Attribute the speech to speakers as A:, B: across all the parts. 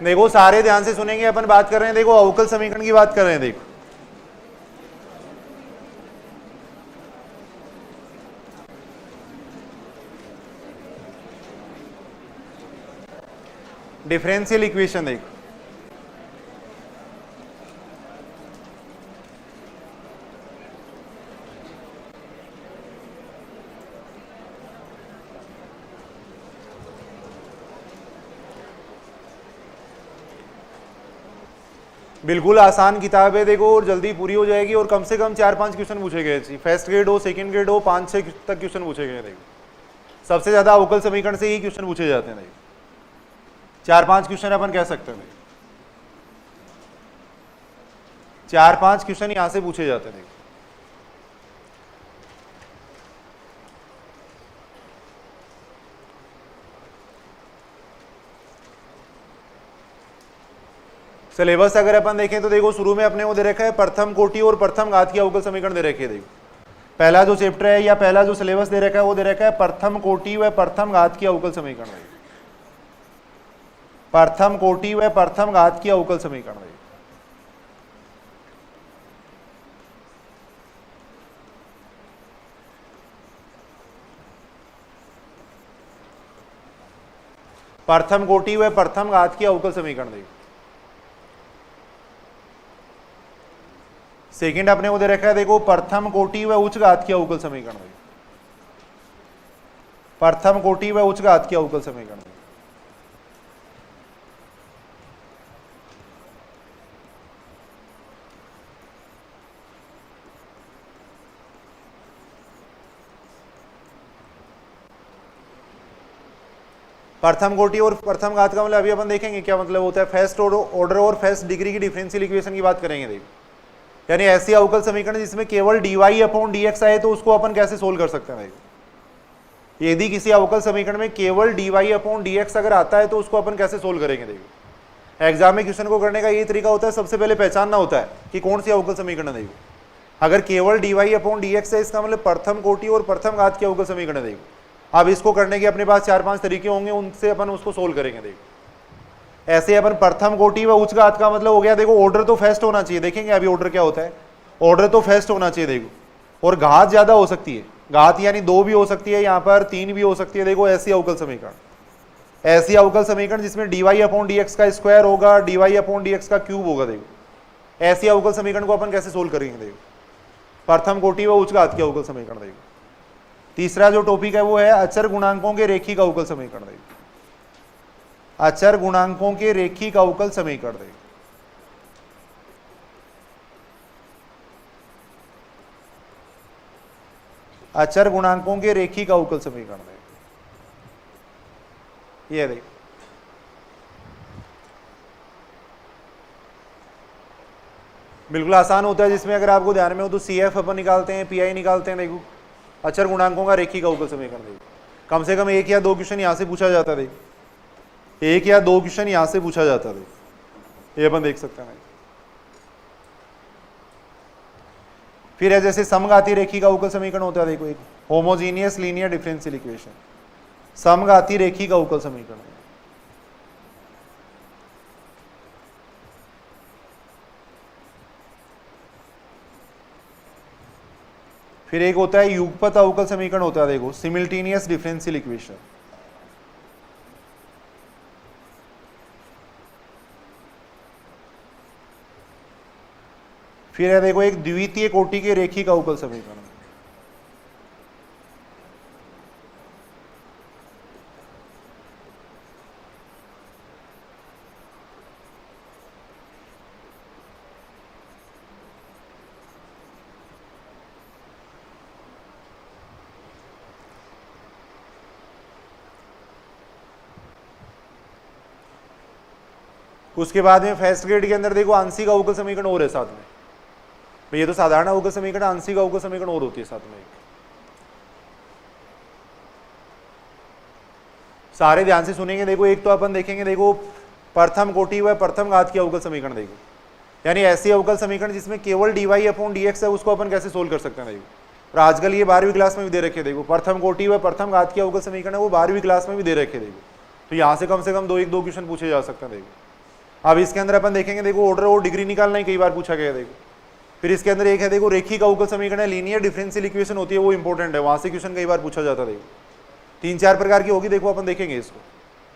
A: देखो सारे ध्यान से सुनेंगे, अपन बात कर रहे हैं देखो अवकल समीकरण की बात कर रहे हैं। देखो डिफरेंशियल इक्वेशन देखो, बिल्कुल आसान किताब है देखो, और जल्दी पूरी हो जाएगी, और कम से कम 4-5 क्वेश्चन पूछे गए, फर्स्ट ग्रेड हो सेकंड ग्रेड हो 5-6 तक क्वेश्चन पूछे गए। देखो सबसे ज्यादा अवकल समीकरण से ही क्वेश्चन पूछे जाते हैं। देखो 4-5 क्वेश्चन अपन कह सकते हैं, 4-5 क्वेश्चन यहां से पूछे जाते हैं। देखो सिलेबस अगर अपन देखें तो देखो शुरू में अपने को दे रखा है प्रथम कोटि और प्रथम घात की अवकल समीकरण दे रखे है। देखो पहला जो चैप्टर है या पहला जो सिलेबस दे रखा है वो दे रखा है प्रथम कोटि व प्रथम घात की अवकल समीकरण। प्रथम कोटि व प्रथम घात की अवकल समीकरण। प्रथम कोटि व प्रथम घात की अवकल समीकरण। देखो सेकंड अपने को दे रखा है देखो प्रथम कोटि व उच्च घात की अवकल समीकरण। प्रथम कोटि व उच्च घात की अवकल समीकरण। प्रथम कोटि और प्रथम घात का मतलब अभी अपन देखेंगे क्या मतलब होता है। फर्स्ट ऑर्डर और फर्स्ट डिग्री की डिफरेंशियल इक्वेशन की बात करेंगे। देखो यानी ऐसी अवकल समीकरण जिसमें केवल dy अपॉन dx आए तो उसको अपन कैसे सोल्व कर सकते हैं। देखो यदि किसी अवकल समीकरण में केवल dy अपॉन dx अगर आता है तो उसको अपन कैसे सोल्व करेंगे। देखो एग्जाम में क्वेश्चन को करने का यही तरीका होता है, सबसे पहले पहचानना होता है कि कौन सी अवकल समीकरण है। देखो अगर केवल dy अपॉन dx है इसका मतलब प्रथम कोटि और प्रथम घात की अवकल समीकरण है। देखो अब इसको करने के अपने पास 4-5 तरीके होंगे, उनसे अपन उसको सोल्व करेंगे। देखो ऐसे अपन प्रथम कोटि व उच्च घात का मतलब हो गया देखो ऑर्डर तो फर्स्ट होना चाहिए। देखेंगे अभी ऑर्डर क्या होता है, ऑर्डर तो फर्स्ट होना चाहिए। देखो और घात ज्यादा हो सकती है, घात यानी 2 भी हो सकती है, यहाँ पर 3 भी हो सकती है। देखो ऐसी अवकल समीकरण, ऐसी अवकल समीकरण जिसमें dy अपॉन dx का स्क्वायर होगा, dy अपॉन dx का क्यूब होगा। देखो ऐसी अवकल समीकरण को अपन कैसे सोल्व करेंगे। देखो प्रथम कोटि व उच्च घात की अवकल समीकरण। देखो तीसरा जो टॉपिक है वो है अचर गुणांकों के रेखिक अवकल समीकरण। देखो अचर गुणांकों के रेखिक अवकल समीकरण। देखो अचर गुणांकों के रेखिक अवकल समीकरण। ये देखो बिल्कुल आसान होता है, जिसमें अगर आपको ध्यान में हो तो CF अपन निकालते हैं, PI निकालते हैं। देखो अचर गुणांकों का रेखिक अवकल समीकरण। देखो कम से कम 1 या 2 क्वेश्चन यहां से पूछा जाता है। देखो 1 या 2 क्वेश्चन यहां से पूछा जाता है। देखो ये अपन देख सकते हैं। फिर है जैसे समघाती रेखिक अवकल समीकरण होता है। देखो एक होमोजीनियस लीनियर डिफरेंशियल इक्वेशन, समघाती रेखिक अवकल समीकरण। फिर एक होता है युगपत अवकल समीकरण होता है। देखो सिमिल्टेनियस डिफरेंशियल इक्वेशन। फिर है देखो एक द्वितीय कोटि के रेखिक अवकल समीकरण। उसके बाद में फर्स्ट ग्रेड के अंदर देखो आंशिक अवकल समीकरण और है साथ में। ये तो साधारण अवकल समीकरण, आंशिक अवकल समीकरण और होती है साथ में। सारे ध्यान से सुनेंगे। देखो एक तो अपन देखेंगे देखो प्रथम कोटि व प्रथम घात की अवकल समीकरण। देखो यानी ऐसी अवकल समीकरण जिसमें केवल dy अपॉन dx है उसको अपन कैसे सोल्व कर सकते हैं। देखो और आजकल ये 12वीं क्लास में भी दे रखे। देखो प्रथम कोटि व प्रथम घात की अवकल समीकरण है वो 12वीं क्लास में भी दे रखे। देखो तो यहाँ से कम 2 क्वेश्चन पूछे जा सकते हैं। देखो अब इसके अंदर अपन देखेंगे, देखो ऑर्डर और डिग्री निकालना ही कई बार पूछा गया। देखो फिर इसके अंदर एक है, देखो रेखिक अवकल समीकरण है, लीनियर डिफरेंशियल इक्वेशन होती है, वो इंपॉर्टेंट है, वहां से क्वेश्चन कई बार पूछा जाता है। देखो 3-4 प्रकार की होगी, देखो अपन देखेंगे इसको।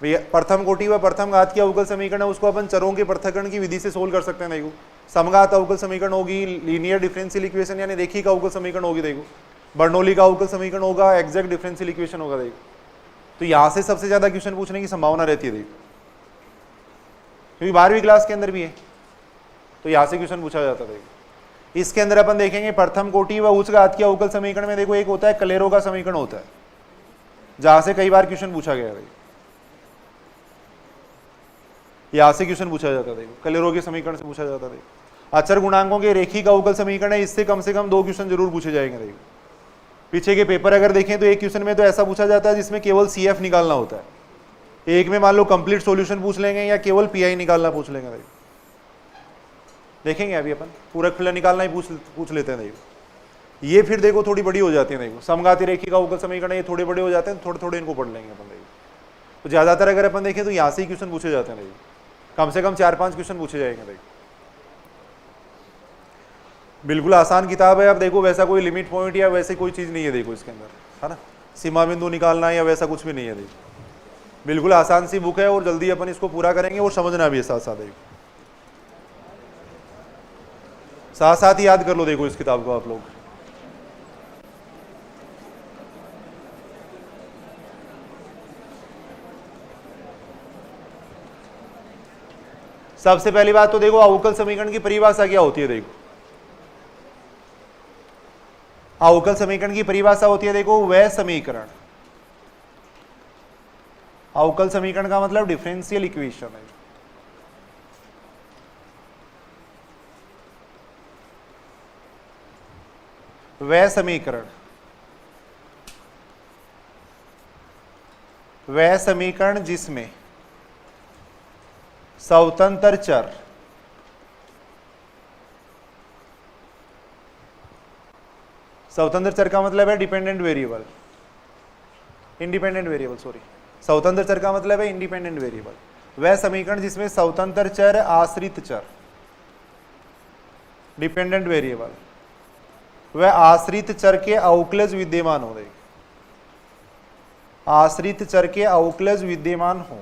A: भैया प्रथम कोटि व प्रथम घात की अवकल समीकरण है, उसको अपन चरों के पृथक्करण की विधि से सोल्व कर सकते हैं। देखो समघात अवकल समीकरण होगी, लीनियर डिफरेंशियल इक्वेशन यानी रेखिक अवकल समीकरण होगी, देखो बर्नौली का अवकल समीकरण होगा, एग्जैक्ट डिफरेंशियल इक्वेशन होगा। देखो तो यहाँ से सबसे ज्यादा क्वेश्चन पूछने की संभावना रहती है, देखो क्योंकि 12वीं क्लास के अंदर भी है, तो यहाँ से क्वेश्चन पूछा जाता है। देखो इसके अंदर अपन देखेंगे प्रथम कोटि व उच्च घात की अवकल समीकरण में, देखो एक होता है कलेरो का समीकरण होता है, जहां से कई बार क्वेश्चन पूछा गया है। यहां से क्वेश्चन पूछा जाता है, देखो कलेरो के समीकरण से पूछा जाता है। देखो अचर गुणांकों के रेखिक अवकल समीकरण है, इससे कम से कम 2 क्वेश्चन जरूर पूछे जाएंगे। देखो पीछे के पेपर अगर देखें तो एक क्वेश्चन में तो ऐसा पूछा जाता है जिसमें केवल CF निकालना होता है, एक में मान लो कंप्लीट सॉल्यूशन पूछ लेंगे या केवल PI निकालना पूछ लेंगे। देखो देखेंगे अभी अपन पूरक फलन निकालना ही पूछ लेते हैं। देखो ये फिर देखो थोड़ी बड़ी हो जाती है। देखो समघाती रेखिक अवकल समीकरण ये थोड़े बड़े हो जाते हैं, थोड़े थोड़े इनको पढ़ लेंगे अपन। देखो तो ज्यादातर अगर अपन देखें तो यहाँ से ही क्वेश्चन पूछे जाते हैं। देखो कम से कम 4-5 क्वेश्चन पूछे जाएंगे। देखो बिल्कुल आसान किताब है। अब देखो वैसा कोई लिमिट पॉइंट या वैसे कोई चीज नहीं है, देखो इसके अंदर है ना, सीमा बिंदु निकालना या वैसा कुछ भी नहीं है। देखो बिल्कुल आसान सी बुक है और जल्दी अपन इसको पूरा करेंगे और समझना भी है साथ साथ। देखो साथ साथ ही याद कर लो देखो इस किताब को आप लोग। सबसे पहली बात तो देखो अवकल समीकरण की परिभाषा क्या होती है। देखो अवकल समीकरण की परिभाषा होती है, देखो वह समीकरण, अवकल समीकरण का मतलब डिफरेंशियल इक्वेशन है। वह समीकरण, वह समीकरण जिसमें स्वतंत्र चर स्वतंत्र चर का मतलब है dependent variable, independent variable sorry, स्वतंत्र चर का मतलब है इंडिपेंडेंट वेरिएबल। वह समीकरण जिसमें स्वतंत्र चर, आश्रित चर, डिपेंडेंट वेरिएबल, वह आश्रित चर के अवकलज विद्यमान हो। देख आश्रित चर के अवकलज विद्यमान हो,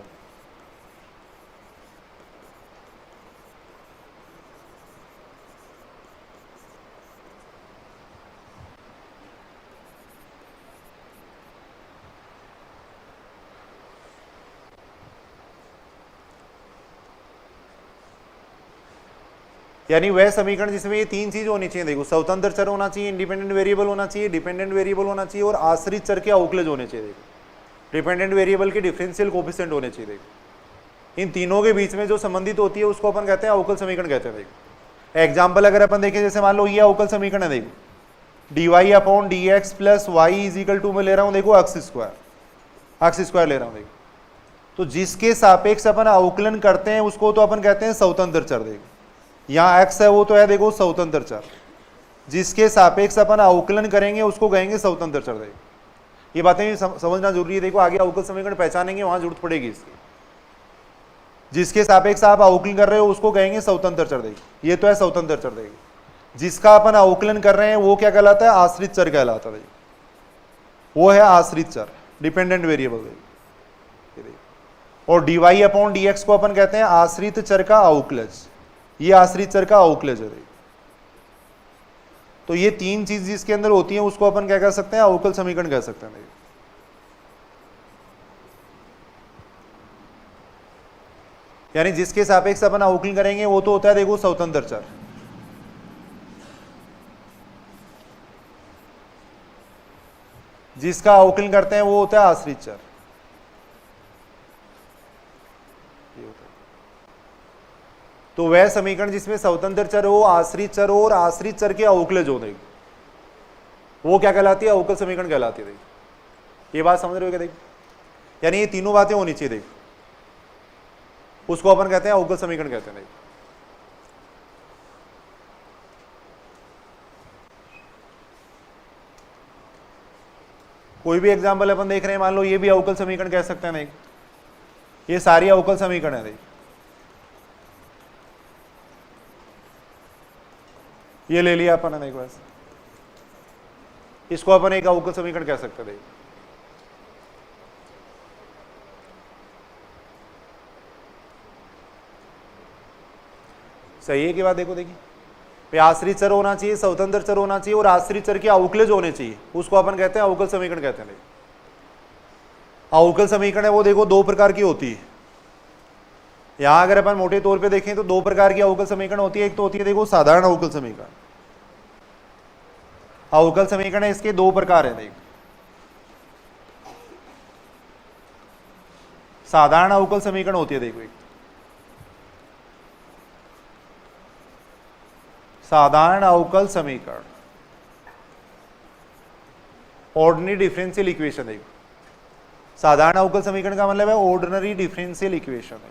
A: यानी वह समीकरण जिसमें ये 3 चीज होनी चाहिए। देखो स्वतंत्र चर होना चाहिए, इंडिपेंडेंट वेरिएबल होना चाहिए, डिपेंडेंट वेरिएबल होना चाहिए और आश्रित चर के अवकलज होने चाहिए। देखो डिपेंडेंट वेरिएबल के डिफरेंशियल कोएफिशिएंट होने चाहिए। देखो इन तीनों के बीच में जो संबंधित होती है उसको अपन कहते हैं अवकल समीकरण कहते हैं। देखो एग्जाम्पल अगर अपन देखें, जैसे मान लो ये अवकल समीकरण है, देखो dy/dx plus y is equal to में ले रहा हूं, देखो x स्क्वायर ले रहा हूं। देखो तो जिसके सापेक्ष अपन अवकलन करते हैं उसको तो अपन कहते हैं स्वतंत्र चर। देखो यहाँ x है वो तो है देखो स्वतंत्र चर, जिसके सापेक्ष अपन अवकलन करेंगे उसको कहेंगे स्वतंत्र चर। देखो ये बातें भी समझना जरूरी है। देखो आगे अवकल समीकरण पहचानेंगे वहां जरूरत पड़ेगी इसकी। जिसके सापेक्ष आप अवकलन कर रहे हो उसको कहेंगे स्वतंत्र चर। देखो ये तो है स्वतंत्र चर। देखो जिसका अपन अवकलन कर रहे हैं वो क्या कहलाता है, आश्रित चर कहलाता है। वो है आश्रित चर, डिपेंडेंट वेरिएबल। और dy/dx को अपन कहते हैं आश्रित चर का अवकलज, ये आश्रित चर का अवकलज है। तो ये 3 चीज जिसके अंदर होती है उसको अपन क्या कह सकते हैं, अवकल समीकरण कह सकते हैं। यानी जिसके सापेक्ष अपन अवकलन करेंगे वो तो होता है देखो स्वतंत्र चर, जिसका अवकलन करते हैं वो होता है आश्रित चर। तो वह समीकरण जिसमें स्वतंत्र चर हो, आश्रित चर हो और आश्रित चर के अवकलज हो, देखो वो क्या कहलाती है, अवकल समीकरण कहलाती है। देखो ये बात समझ रहे हो क्या? देखो यानी ये तीनों बातें होनी चाहिए। देखो उसको अपन कहते हैं अवकल समीकरण कहते हैं। देखो कोई भी एग्जाम्पल अपन देख रहे हैं, मान लो ये भी अवकल समीकरण कह सकते हैं। देखो ये सारी अवकल समीकरण है। देखो ये ले लिया अपन ने एक बार, इसको अपन एक अवकल समीकरण कह सकते थे। सही है कि बात? देखो देखिए, आश्रित चर होना चाहिए, स्वतंत्र चर होना चाहिए और आश्रित चर के अवकलज होने चाहिए, उसको अपन कहते हैं अवकल समीकरण कहते हैं। अवकल समीकरण है वो देखो दो प्रकार की होती है। यहां अगर अपन मोटे तौर पे देखें तो दो प्रकार की अवकल समीकरण होती है। एक तो होती है देखो साधारण अवकल समीकरण। अवकल समीकरण है इसके दो प्रकार है। देखो साधारण अवकल समीकरण होती है, देखो एक साधारण अवकल समीकरण, ऑर्डिनरी डिफरेंशियल इक्वेशन। देखो साधारण अवकल समीकरण का मतलब है ऑर्डिनरी डिफरेंशियल इक्वेशन है।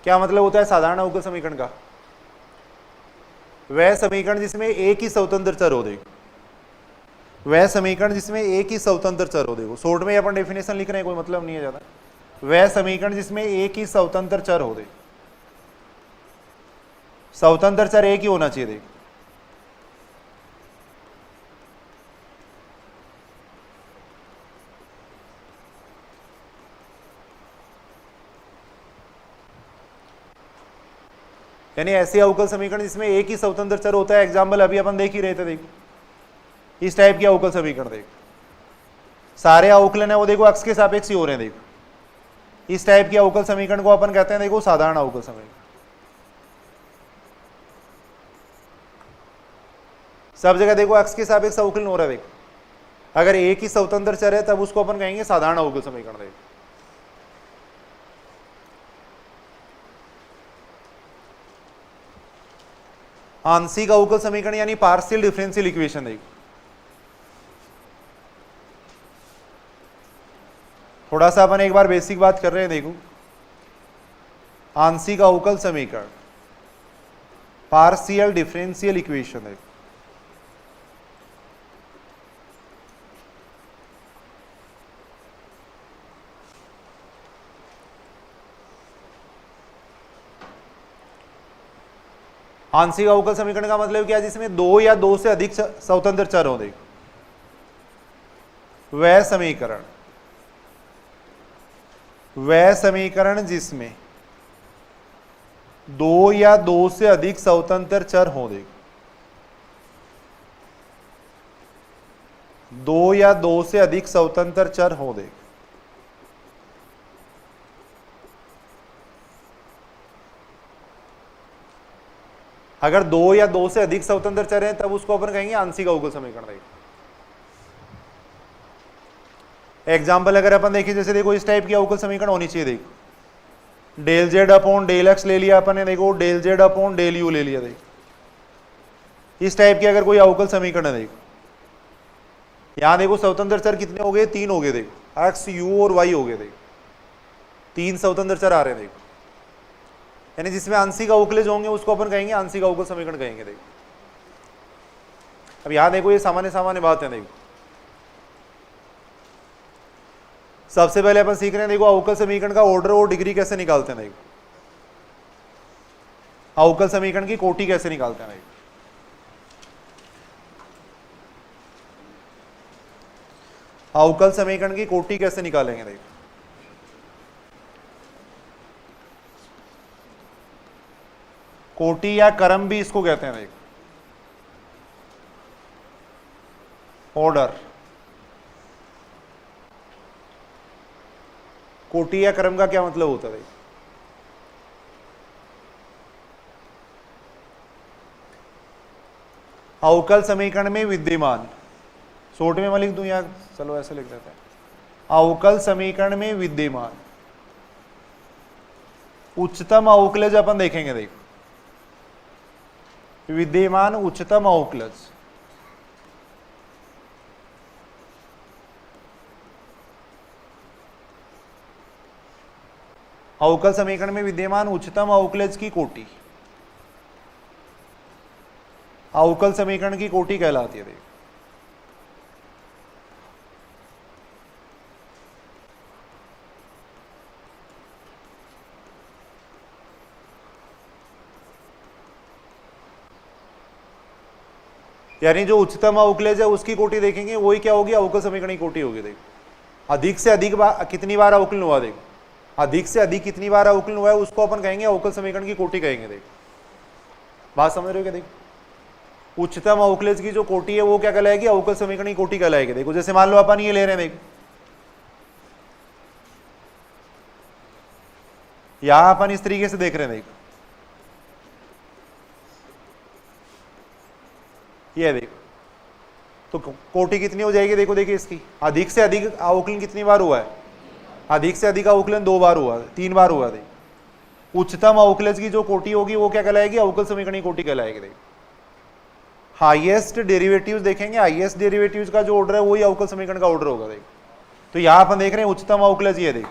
A: क्या मतलब होता है साधारण अवकल समीकरण का? वह समीकरण जिसमें एक ही स्वतंत्र चर हो। देखो वह समीकरण जिसमें एक ही स्वतंत्र चर हो। देखो शॉर्ट में अपन डेफिनेशन लिख रहे हैं, कोई मतलब नहीं है ज्यादा। वह समीकरण जिसमें एक ही स्वतंत्र चर हो। देखो स्वतंत्र चर एक ही होना चाहिए। देखो यानी ऐसे अवकल समीकरण जिसमें एक ही स्वतंत्र चर होता है। एग्जाम्पल अभी अपन देख ही रहे थे। देखो इस टाइप के अवकल समीकरण, देखो सारे अवकलन है वो देखो अक्ष के सापेक्ष ही हो रहे हैं। देखो इस टाइप के अवकल समीकरण को अपन कहते हैं देखो साधारण अवकल समीकरण। सब जगह देखो अक्ष के सापेक्ष अवकलन हो रहा है। देखो अगर एक ही स्वतंत्र चर है तब उसको अपन कहेंगे साधारण अवकल समीकरण। देखो आंशिक अवकल समीकरण यानी पार्शियल डिफरेंशियल इक्वेशन। देखो थोड़ा सा अपन एक बार बेसिक बात कर रहे हैं। देखो आंशिक अवकल समीकरण, पार्शियल डिफरेंशियल इक्वेशन है। आंशिक अवकल समीकरण का मतलब क्या है? जिसमें दो या दो से अधिक स्वतंत्र चर हो। देखो वह समीकरण जिसमें दो या दो से अधिक स्वतंत्र चर हो। देखो दो या दो से अधिक स्वतंत्र चर हो। देखो अगर दो या दो से अधिक स्वतंत्र चर हैं तब उसको अपन कहेंगे आंशिक अवकल समीकरण। देखो एग्जाम्पल अगर अपन देखें, जैसे देखो इस टाइप की अवकल समीकरण होनी चाहिए। देखो del z upon del x ले लिया अपन ने। देखो del z upon del u ले लिया। देखो इस टाइप की अगर कोई अवकल समीकरण है। देखो यहां देखो स्वतंत्र चर कितने हो गए? तीन हो गए। देखो एक्स यू और वाई हो गए। देखो तीन स्वतंत्र चर आ रहे हैं। देखो यानी जिसमें आंशिक अवकलज होंगे उसको अपन कहेंगे आंशिक अवकल समीकरण कहेंगे। देखो अब यहां देखो ये सामान्य सामान्य बात है। देखो सबसे पहले अपन सीख रहे हैं देखो अवकल समीकरण का ऑर्डर और डिग्री कैसे निकालते हैं। देखो अवकल समीकरण की कोटि कैसे निकालते हैं। देखो अवकल समीकरण की कोटि कैसे निकालेंगे। देखो कोटि या क्रम भी इसको कहते हैं। देखो ऑर्डर, कोटि या क्रम का क्या मतलब होता है? अवकल समीकरण में विद्यमान, शॉर्ट में मैं लिख दूं या चलो ऐसे लिख देते हैं। अवकल समीकरण में विद्यमान उच्चतम अवकलज अपन देखेंगे। देखो विद्यमान उच्चतम अवकलज, अवकल समीकरण में विद्यमान उच्चतम अवकलज की कोटि अवकल समीकरण की कोटि कहलाती है। देखो यानी जो उच्चतम अवकलज है उसकी कोटि देखेंगे, वही क्या होगी, अवकल समीकरण की कोटि होगी। देखो अधिक से अधिक कितनी बार अवकलन हुआ, देखो अधिक से अधिक कितनी बार अवकलन हुआ है उसको अपन कहेंगे अवकल समीकरण की कोटि कहेंगे। देखो बात समझ रहे हो क्या? देखो उच्चतम अवकलज की जो कोटि है वो क्या कहलाएगी, अवकल समीकरण की कोटि कहलाएगी। देखो जैसे मान लो अपन ये ले रहे हैं, देखो यहां अपन इस तरीके से देख रहे हैं, देखो ये देखो तो कोटि कितनी हो जाएगी, देखो देखिए इसकी अधिक से अधिक अवकलन कितनी बार हुआ है, अधिक से अधिक अवकलन 2 बार हुआ है, 3 बार हुआ है। देखो उच्चतम अवकलज की जो कोटि होगी वो क्या कहलाएगी, अवकल समीकरण की कोटि कहलाएगी। देखो हाईएस्ट डेरिवेटिव्स देखेंगे, हाईएस्ट डेरिवेटिव्स का जो ऑर्डर है वही अवकल समीकरण का ऑर्डर होगा। देखो तो यहां अपन देख रहे हैं उच्चतम अवकलज ये, देखो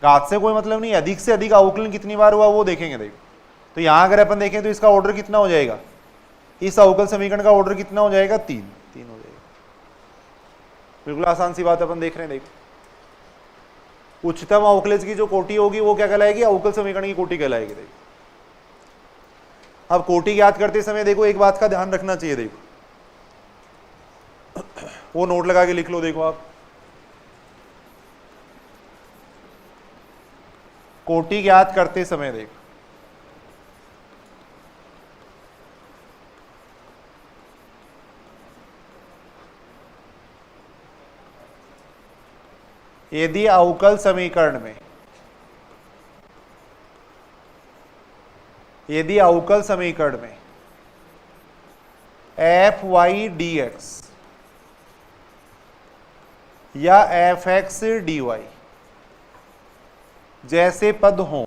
A: घात से कोई मतलब नहीं, अधिक से अधिक अवकलन कितनी बार हुआ वो देखेंगे। देखो तो यहां अगर अपन देखें तो इसका ऑर्डर कितना हो जाएगा, इस अवकल समीकरण का ऑर्डर कितना हो जाएगा, 3 हो जाएगा। बिल्कुल आसान सी बात अपन देख रहे हैं। देखो उच्चतम अवकलज की जो कोटि होगी वो क्या कहलाएगी, अवकल समीकरण की कोटि कहलाएगी। देखो अब कोटि याद करते समय देखो एक बात का ध्यान रखना चाहिए, देखो वो नोट लगा के लिख लो। देखो आप कोटि याद करते समय देखो यदि अवकल समीकरण में, यदि अवकल समीकरण में एफ वाई डी एक्स या एफ एक्स डी वाई जैसे पद हों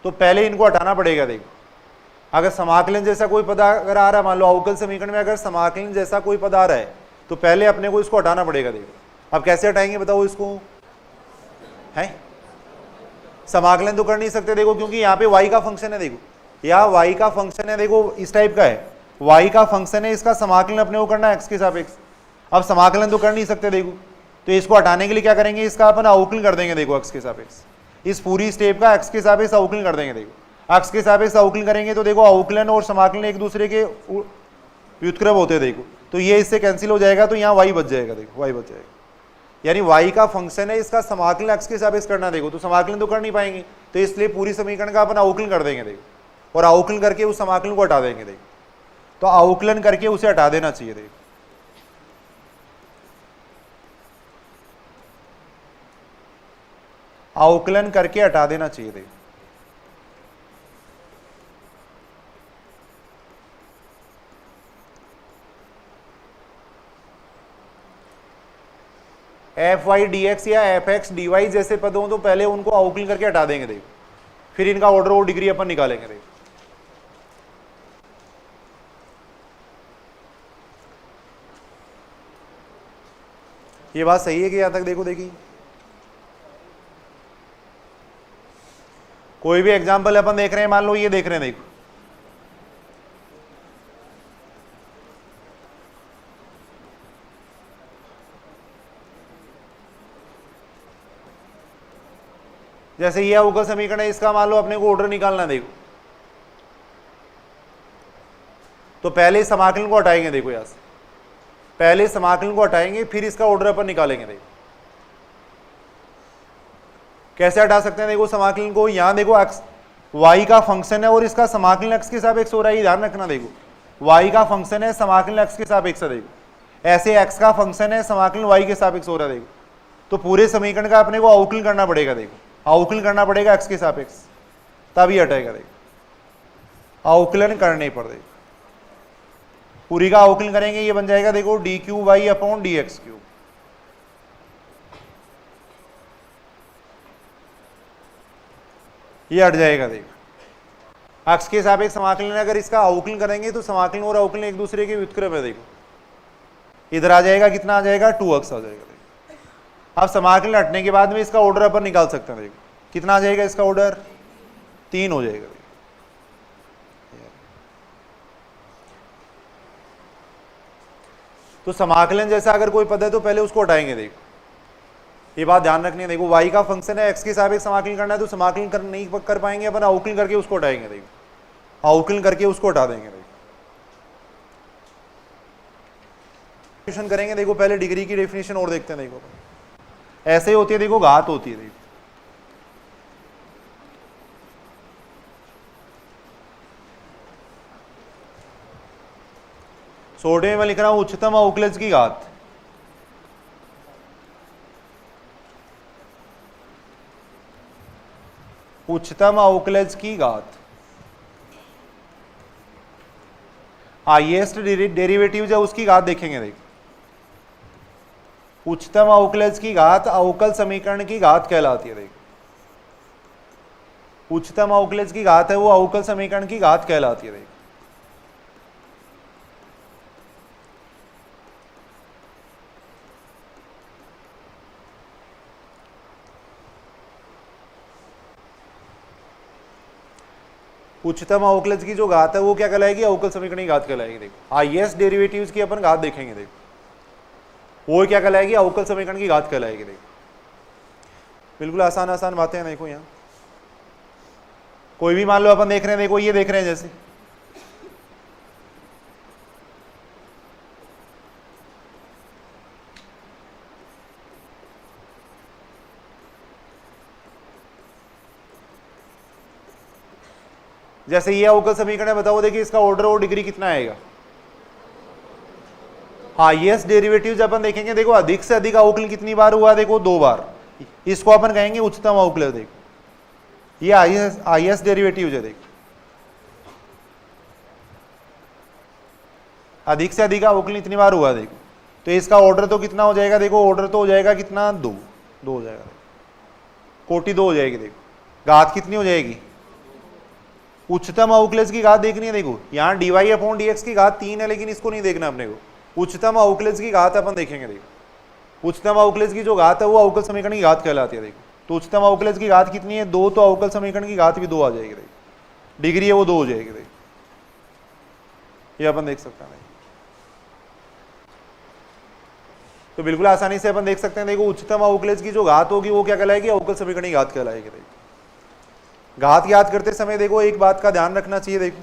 A: तो पहले इनको हटाना पड़ेगा। देखो अगर समाकलन जैसा कोई पद अगर आ रहा है, मान लो अवकल समीकरण में अगर समाकलन जैसा कोई पद आ रहा है तो पहले अपने को इसको हटाना पड़ेगा। देखो अब कैसे हटाएंगे बताओ इसको, है समाकलन तो कर नहीं सकते देखो, क्योंकि यहाँ पे y का फंक्शन है। देखो यहाँ y का फंक्शन है, देखो इस टाइप का है, y का फंक्शन है, इसका समाकलन अपने को करना है x के सापेक्ष। अब समाकलन तो कर नहीं सकते, देखो तो इसको हटाने के लिए क्या करेंगे, इसका अपन अवकलन कर देंगे। देखो x के सापेक्ष, इस पूरी स्टेप का x के सापेक्ष अवकलन कर देंगे। देखो x के सापेक्ष अवकलन करेंगे तो देखो अवकलन और समाकलन एक दूसरे के व्युत्क्रम होते हैं। देखो तो ये इससे कैंसिल हो जाएगा, तो यहाँ y बच जाएगा। देखो y बच जाएगा, यानी y का फंक्शन है, इसका समाकलन x के सापेक्ष करना। देखो तो समाकलन तो कर नहीं पाएंगे, तो इसलिए पूरी समीकरण का अपन अवकलन कर देंगे। देखो और अवकलन करके उस समाकलन को हटा देंगे। देखो तो अवकलन करके उसे हटा देना चाहिए। देखो अवकलन करके हटा देना चाहिए। देखो एफ वाई डी एक्स या एफ एक्स डी वाई जैसे पद हों तो पहले उनको अवकलन करके हटा देंगे। देखो फिर इनका ऑर्डर और डिग्री अपन निकालेंगे। देखो ये बात सही है कि यहां तक देखो, देखिए कोई भी एग्जांपल अपन देख रहे हैं, मान लो ये देख रहे हैं। देखो जैसे ये अवकल समीकरण है, इसका मान लो अपने को ऑर्डर निकालना है। देखो तो पहले समाकलन को हटाएंगे। देखो यहां से पहले समाकलन को हटाएंगे, फिर इसका ऑर्डर अपन निकालेंगे। देखो कैसे हटा सकते हैं, देखो समाकलन को यहां देखो x y का फंक्शन है और इसका समाकलन x के सापेक्ष हो रहा है, ध्यान रखना। देखो y का फंक्शन है, समाकलन x के सापेक्ष है। देखो ऐसे x का फंक्शन है, समाकलन y के सापेक्ष हो रहा है। देखो तो पूरे समीकरण का अपने को अवकलन करना पड़ेगा। देखो अवकलन करना पड़ेगा x के सापेक्ष, तब ही हटेगा। देखो अवकलन करने पर देखो पूरी का अवकलन करेंगे, ये बन जाएगा देखो d Q y upon D x cube. ये हट जाएगा। देखो x के सापेक्ष समाकलन, अगर इसका अवकलन करेंगे तो समाकलन और अवकलन एक दूसरे के व्युत्क्रम है। देखो इधर आ जाएगा, कितना आ जाएगा, 2x आ जाएगा। अब समाकलन हटने के बाद में इसका ऑर्डर अपन निकाल सकते हैं। देखो कितना आ जाएगा इसका ऑर्डर, 3 हो जाएगा। तो समाकलन जैसा अगर कोई पद है तो पहले उसको हटाएंगे। देखो ये बात ध्यान रखनी है। देखो y का फंक्शन है, x के सापेक्ष समाकलन करना है, तो समाकलन नहीं कर पाएंगे अपन, अवकलन करके उसको हटाएंगे। देखो अवकलन करके उसको हटा देंगे। देखो करेंगे, देखो पहले डिग्री की डेफिनेशन और देखते हैं। देखो ऐसे ही होती है, देखो घात होती है। देखो छोटे में मैं लिख रहा हूं उच्चतम अवकलज की घात। उच्चतम अवकलज की घात हाईएस्ट डेरिवेटिव है उसकी घात देखेंगे। देखो उच्चतम अवकलज की घात अवकल समीकरण की घात कहलाती है। देखो उच्चतम अवकलज की घात है वो अवकल समीकरण की घात कहलाती है। देखो उच्चतम अवकलज की जो घात है वो क्या कहलाएगी, अवकल समीकरण की घात कहलाएगी। देखो हाईएस्ट डेरिवेटिव्स की अपन घात देखेंगे। देखो वो क्या कहलाएगी, अवकल समीकरण की घात कहलाएगी। देखो बिल्कुल आसान आसान बातें हैं। देखो यहाँ कोई भी मान लो अपन देख रहे हैं, देखो ये देख रहे हैं जैसे जैसे ये अवकल समीकरण है, बताओ देखिए इसका ऑर्डर और डिग्री कितना आएगा। हाईएस्ट डेरिवेटिव्स अपन देखेंगे। देखो अधिक से अधिक अवकलन कितनी बार हुआ, देखो 2 बार। इसको अपन कहेंगे उच्चतम अवकलज। देखो ये हाईएस्ट डेरिवेटिव है। देखो अधिक से अधिक अवकलन इतनी बार हुआ। देखो तो इसका ऑर्डर तो कितना हो जाएगा, देखो ऑर्डर तो हो जाएगा कितना, 2 हो जाएगा, कोटि 2 हो जाएगी। देखो घात कितनी हो जाएगी, उच्चतम अवकलज की घात देखनी है। देखो यहाँ dy/dx की घात 3 है, लेकिन इसको नहीं देखना अपने को। उच्चतम अवकलज की घात अपन देखेंगे। देखो उच्चतम अवकलज की जो घात है वो अवकल समीकरण की घात कहलाती है। देखो तो उच्चतम अवकलज की घात कितनी है, 2, तो अवकल समीकरण की घात भी 2 आ जाएगी। देखो डिग्री है वो 2 हो जाएगी। देखो ये अपन देख सकते हैं। तो बिल्कुल आसानी से अपन देख सकते हैं। देखो उच्चतम अवकलज की जो घात होगी वो क्या कहलाएगी, अवकल समीकरण की घात कहलाएगी। देखो घात याद करते समय देखो एक बात का ध्यान रखना चाहिए। देखो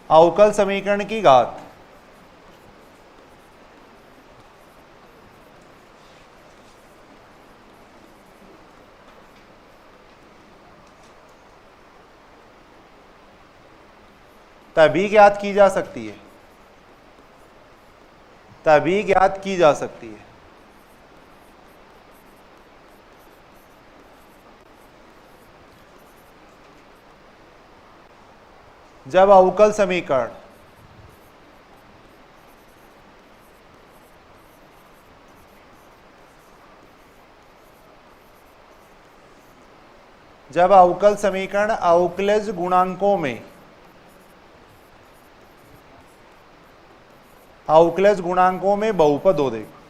A: अवकल समीकरण की घात तभी ज्ञात की जा सकती है, तभी ज्ञात की जा सकती है जब अवकल समीकरण अवकलज गुणांकों में बहुपद हो। देखो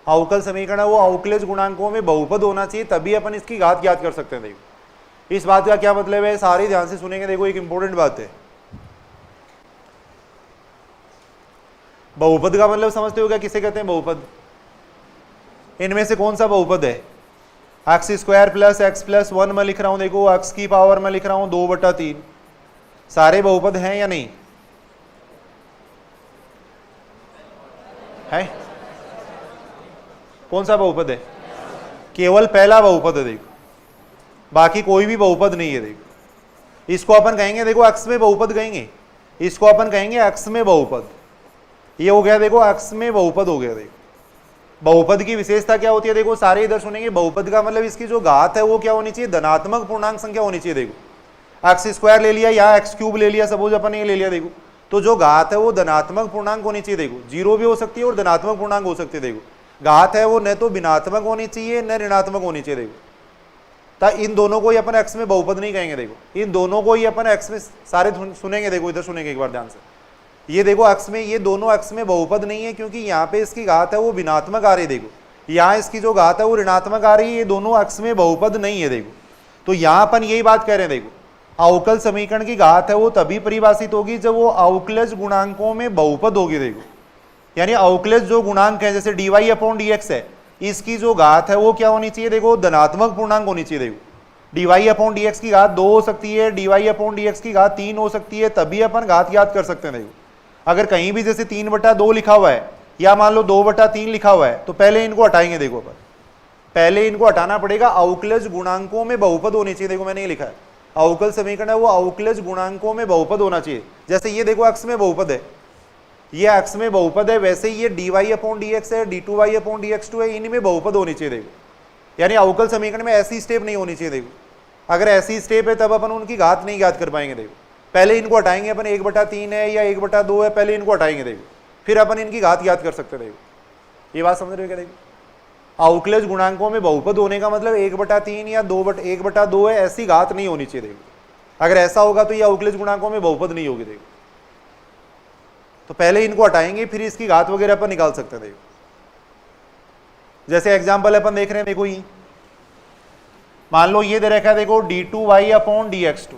A: अवकल समीकरण है वो अवकलज गुणांकों में बहुपद होना चाहिए, तभी अपन इसकी घात ज्ञात कर सकते हैं। देखो इस बात का क्या मतलब है, सारे ध्यान से सुनेंगे। देखो एक इंपॉर्टेंट बात है, बहुपद का मतलब समझते हो क्या, किसे कहते हैं बहुपद। इनमें से कौन सा बहुपद है, x² + x + 1 में लिख रहा हूं। देखो x की पावर में लिख रहा हूं 2/3। सारे बहुपद हैं या नहीं है, कौन सा बहुपद है, केवल पहला बहुपद है। देखो बाकी कोई भी बहुपद नहीं है। देखो इसको अपन कहेंगे, देखो x में बहुपद कहेंगे, इसको अपन कहेंगे x में बहुपद। ये हो गया, देखो x में बहुपद हो गया। देखो बहुपद की विशेषता क्या होती है, देखो सारे इधर सुनेंगे। बहुपद का मतलब इसकी जो घात है वो क्या होनी चाहिए, धनात्मक पूर्णांक संख्या होनी चाहिए। देखो x² ले लिया या x³ ले लिया, सपोज अपन ये ले लिया। देखो तो जो घात है वो धनात्मक पूर्णांक होनी चाहिए। देखो 0 भी हो सकती है और धनात्मक पूर्णांक हो सकती है। देखो घात है वो न तो भिन्नात्मक होनी चाहिए न ऋणात्मक होनी चाहिए। देखो तो इन दोनों को ही अपन x में बहुपद नहीं कहेंगे। देखो इन दोनों को ही अपन x में, सारे सुनेंगे। देखो इधर सुनेंगे एक बार ध्यान से। ये देखो x में, ये दोनों x में बहुपद नहीं है, क्योंकि यहाँ पे इसकी घात है वो भिन्नात्मक आ रही है। देखो यहाँ इसकी जो घात है वो ऋणात्मक आ रही है, ये दोनों x में बहुपद नहीं है। देखो तो यहां अपन यही बात कह रहे हैं, देखो अवकल समीकरण की घात है वो तभी परिभाषित होगी जब वो अवकलज गुणांकों में बहुपद होगी। देखो यानी अवकलज जो गुणांक है जैसे dy अपॉन dx है, इसकी जो घात है वो क्या होनी चाहिए, देखो धनात्मक पूर्णांक होनी चाहिए। देखो dy अपॉन dx की घात 2 हो सकती है, dy अपॉन dx की घात 3 हो सकती है, तभी अपन घात याद कर सकते हैं। देखो अगर कहीं भी जैसे 3/2 लिखा हुआ है या मान लो 2/3 लिखा हुआ है तो पहले इनको हटाएंगे। देखो अपन पहले इनको हटाना पड़ेगा, अवकलज गुणांकों में बहुपद होनी चाहिए। देखो मैंने ये लिखा है अवकल समीकरण है वो अवकलज गुणांकों में बहुपद होना चाहिए। जैसे ये देखो अक्ष में बहुपद है, ये अक्ष में बहुपद है, वैसे ही ये dy अपॉन dx है, d2y अपॉन dx2 है, इनमें बहुपद होनी चाहिए। देखो यानी अवकल समीकरण में ऐसी स्टेप नहीं होनी चाहिए। देखो अगर ऐसी स्टेप है तब अपन उनकी घात नहीं याद कर पाएंगे। देखो पहले इनको हटाएंगे अपन, 1/3 है या 1/2 है, पहले इनको हटाएंगे। देखो फिर अपन इनकी घात याद कर सकते हैं। देखो ये बात समझ रहे हो क्या? देखो अवकलज गुणांकों में बहुपद होने का मतलब 1/3 या 1/2 है, ऐसी घात नहीं होनी चाहिए। देखो अगर ऐसा होगा तो ये अवकलज गुणांकों में बहुपद नहीं होगी। देखो तो पहले इनको हटाएंगे फिर इसकी घात वगैरह अपन निकाल सकते हैं। देखो जैसे एग्जांपल अपन देख रहे हैं, देखो ये मान लो ये दे रखा है, देखो d2y अपॉन dx2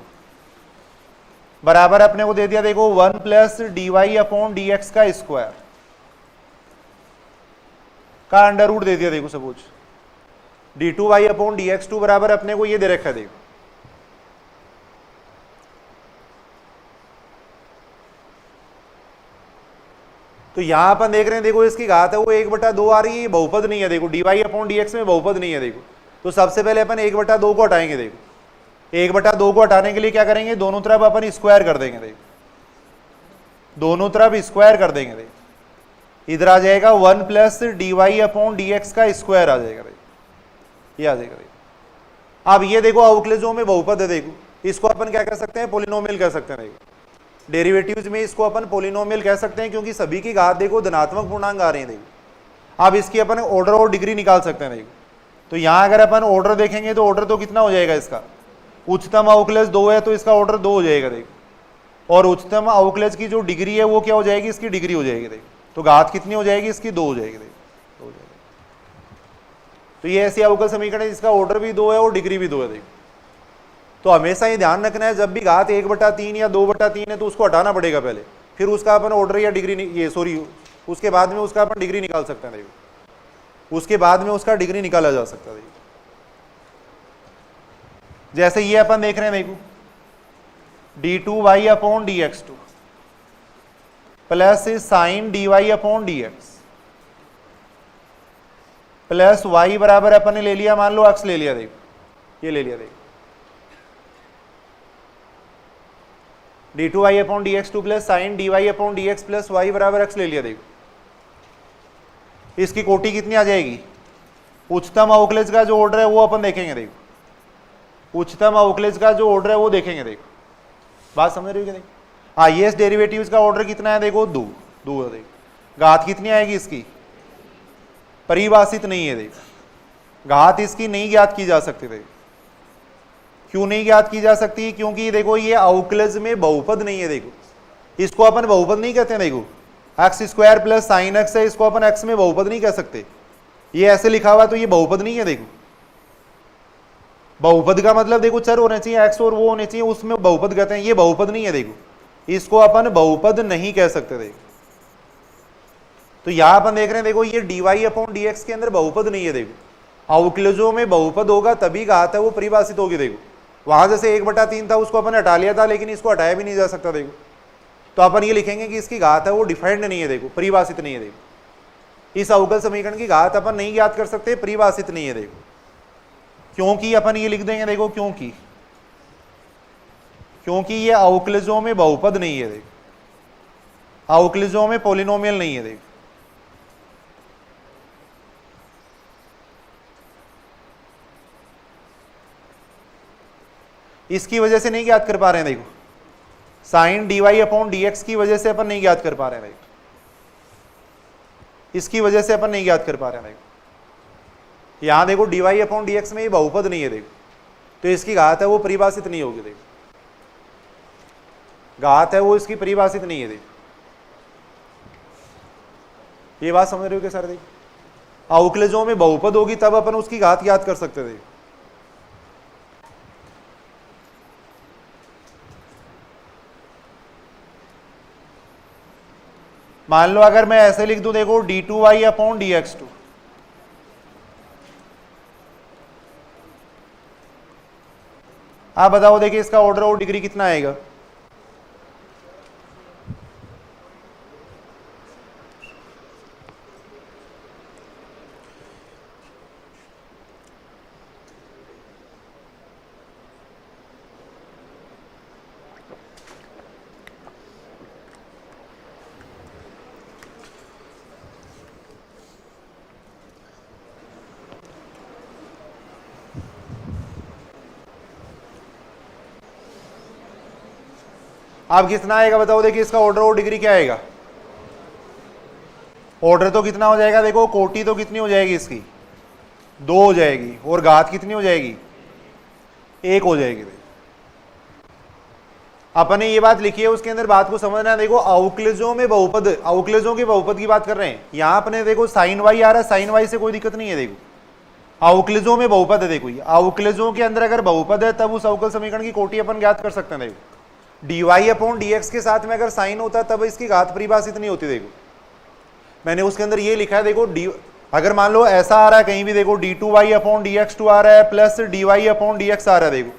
A: बराबर अपने को दे दिया, देखो 1 प्लस dy अपॉन dx का स्क्वायर का अंडर रूट दे दिया। देखो सपोज d2y अपॉन dx2 बराबर अपने को ये दे रखा है। देखो तो यहां अपन देख रहे हैं, देखो इसकी घात है वो 1/2 आ रही है, बहुपद नहीं है। देखो dy अपॉन dx में बहुपद नहीं है। देखो तो सबसे पहले अपन 1/2 को हटाएंगे। देखो 1/2 को हटाने के लिए क्या करेंगे, दोनों तरफ अपन स्क्वायर कर देंगे। देखो दोनों तरफ स्क्वायर कर देंगे। देखो इधर आ जाएगा 1 प्लस dy अपॉन dx का स्क्वायर आ जाएगा। देखो ये आ जाएगा। देखो अब ये देखो अवकलजों में बहुपद है। देखो इसको अपन क्या कह सकते हैं, पोलिनोमियल कह सकते हैं। देखो डेरिवेटिव्स में इसको अपन पोलिनोमियल कह सकते हैं क्योंकि सभी की घात देखो धनात्मक पूर्णांक आ रहे हैं। देखो अब इसकी अपन ऑर्डर और डिग्री निकाल सकते हैं। देखो तो यहां अगर अपन ऑर्डर देखेंगे तो ऑर्डर तो कितना हो जाएगा, इसका उच्चतम अवकलज 2 है तो इसका ऑर्डर 2 हो जाएगा। देखो और उच्चतम अवकलज की जो डिग्री है वो क्या हो जाएगी, इसकी डिग्री हो जाएगी। देखो तो घात कितनी हो जाएगी, इसकी 2 हो जाएगी। देखो 2 हो जाएगी। तो ये ऐसी अवकल समीकरण है जिसका ऑर्डर भी 2 है और डिग्री भी 2 है। देखो तो हमेशा ये ध्यान रखना है, जब भी घात 1/3 या 2/3 है तो उसको हटाना पड़ेगा पहले, फिर उसका अपन ऑर्डर या डिग्री ये सॉरी उसके बाद में उसका अपन डिग्री निकाल सकते हैं। देखो उसके बाद में उसका डिग्री निकाला जा सकता है। जैसे ये अपन देख रहे हैं, देखो d2y upon dx2 plus sign dy upon dx plus y बराबर अपन ने ले लिया, मान लो अक्स ले लिया। देखो ये ले लिया। देखो d2y upon dx2 plus sign dy upon dx plus y बराबर x ले लिया। देखो इसकी कोटि कितनी आ जाएगी, उच्चतम अवकलज का जो ऑर्डर है वो अपन देखेंगे। देखो उच्चतम अवकलज का जो ऑर्डर है वो देखेंगे। देखो बात समझ रही हो क्या? देखो हाईएस्ट डेरिवेटिव्स का ऑर्डर कितना है, देखो 2 है। देखो घात कितनी आएगी, इसकी परिभाषित नहीं है। देखो घात इसकी नहीं ज्ञात की जा सकती। देखो क्यों नहीं ज्ञात की जा सकती, क्योंकि देखो ये अवकलज में बहुपद नहीं है। देखो इसको अपन बहुपद नहीं कहते हैं। देखो x square plus sine x है, इसको अपन एक्स में बहुपद नहीं कह सकते। ये ऐसे लिखा हुआ तो ये बहुपद नहीं है। देखो बहुपद का मतलब देखो चर होने चाहिए एक्स और वो होने चाहिए, उसमें बहुपद कहते हैं। ये बहुपद नहीं है। देखो इसको अपन बहुपद नहीं कह सकते। देखो तो यहां अपन देख रहे हैं, देखो ये dy अपॉन dx के अंदर बहुपद नहीं है। देखो अवकलजों में बहुपद होगा तभी घात है वो परिभाषित होगी। देखो वहां जैसे 1/3 था उसको अपन हटा लिया था, लेकिन इसको हटाया भी नहीं जा सकता। देखो तो अपन ये लिखेंगे कि इसकी घात है वो डिफाइंड नहीं है। देखो परिभाषित नहीं है। देखो इस अवकल समीकरण की घात अपन नहीं ज्ञात कर सकते, परिभाषित नहीं है। देखो क्योंकि अपन ये लिख देंगे, देखो क्योंकि ये अवकलजों में बहुपद नहीं है। देखो अवकलजों में पोलिनोमियल नहीं है। देखो इसकी वजह से नहीं ज्ञात कर पा रहे हैं। देखो साइन dy अपॉन dx की वजह से अपन नहीं ज्ञात कर पा रहे हैं। देखो इसकी वजह से अपन नहीं ज्ञात कर पा रहे हैं। देखो यहां देखो dy अपॉन dx में ये बहुपद नहीं है। देखो तो इसकी घात है वो परिभाषित नहीं होगी। देखो घात है वो इसकी परिभाषित नहीं है। देखो ये बात समझ रहे हो क्या सर? देखो अवकलजों में बहुपद होगी तब अपन उसकी घात याद कर सकते थे। मान लो अगर मैं ऐसे लिख दूं देखो d2y अपॉन dx2, आप बताओ देखिए इसका ऑर्डर और डिग्री कितना आएगा। अब कितना आएगा बताओ देखिए इसका ऑर्डर और डिग्री क्या आएगा। ऑर्डर तो कितना हो जाएगा देखो, कोटि तो कितनी हो जाएगी इसकी 2 हो जाएगी, और घात कितनी हो जाएगी 1 हो जाएगी। अपन ने ये बात लिखी है, उसके अंदर बात को समझना है। देखो अवक्लेजों में बहुपद, अवक्लेजों के बहुपद की बात कर रहे हैं। यहां अपने देखो साइन वाई आ रहा है, साइन वाई से कोई दिक्कत नहीं है। देखो अवक्लेजों में बहुपद है, देखो ये अवक्लेजों के अंदर अगर बहुपद है तब उस अवकल समीकरण की कोटि अपन ज्ञात कर सकते हैं। देखो dy अपॉन dx के साथ में अगर साइन होता है तब इसकी घात परिभाषित नहीं होती। देखो मैंने उसके अंदर ये लिखा है, देखो अगर मान लो ऐसा आ रहा है कहीं भी, देखो d2y अपॉन dx2 आ रहा है प्लस dy अपॉन dx आ रहा है, देखो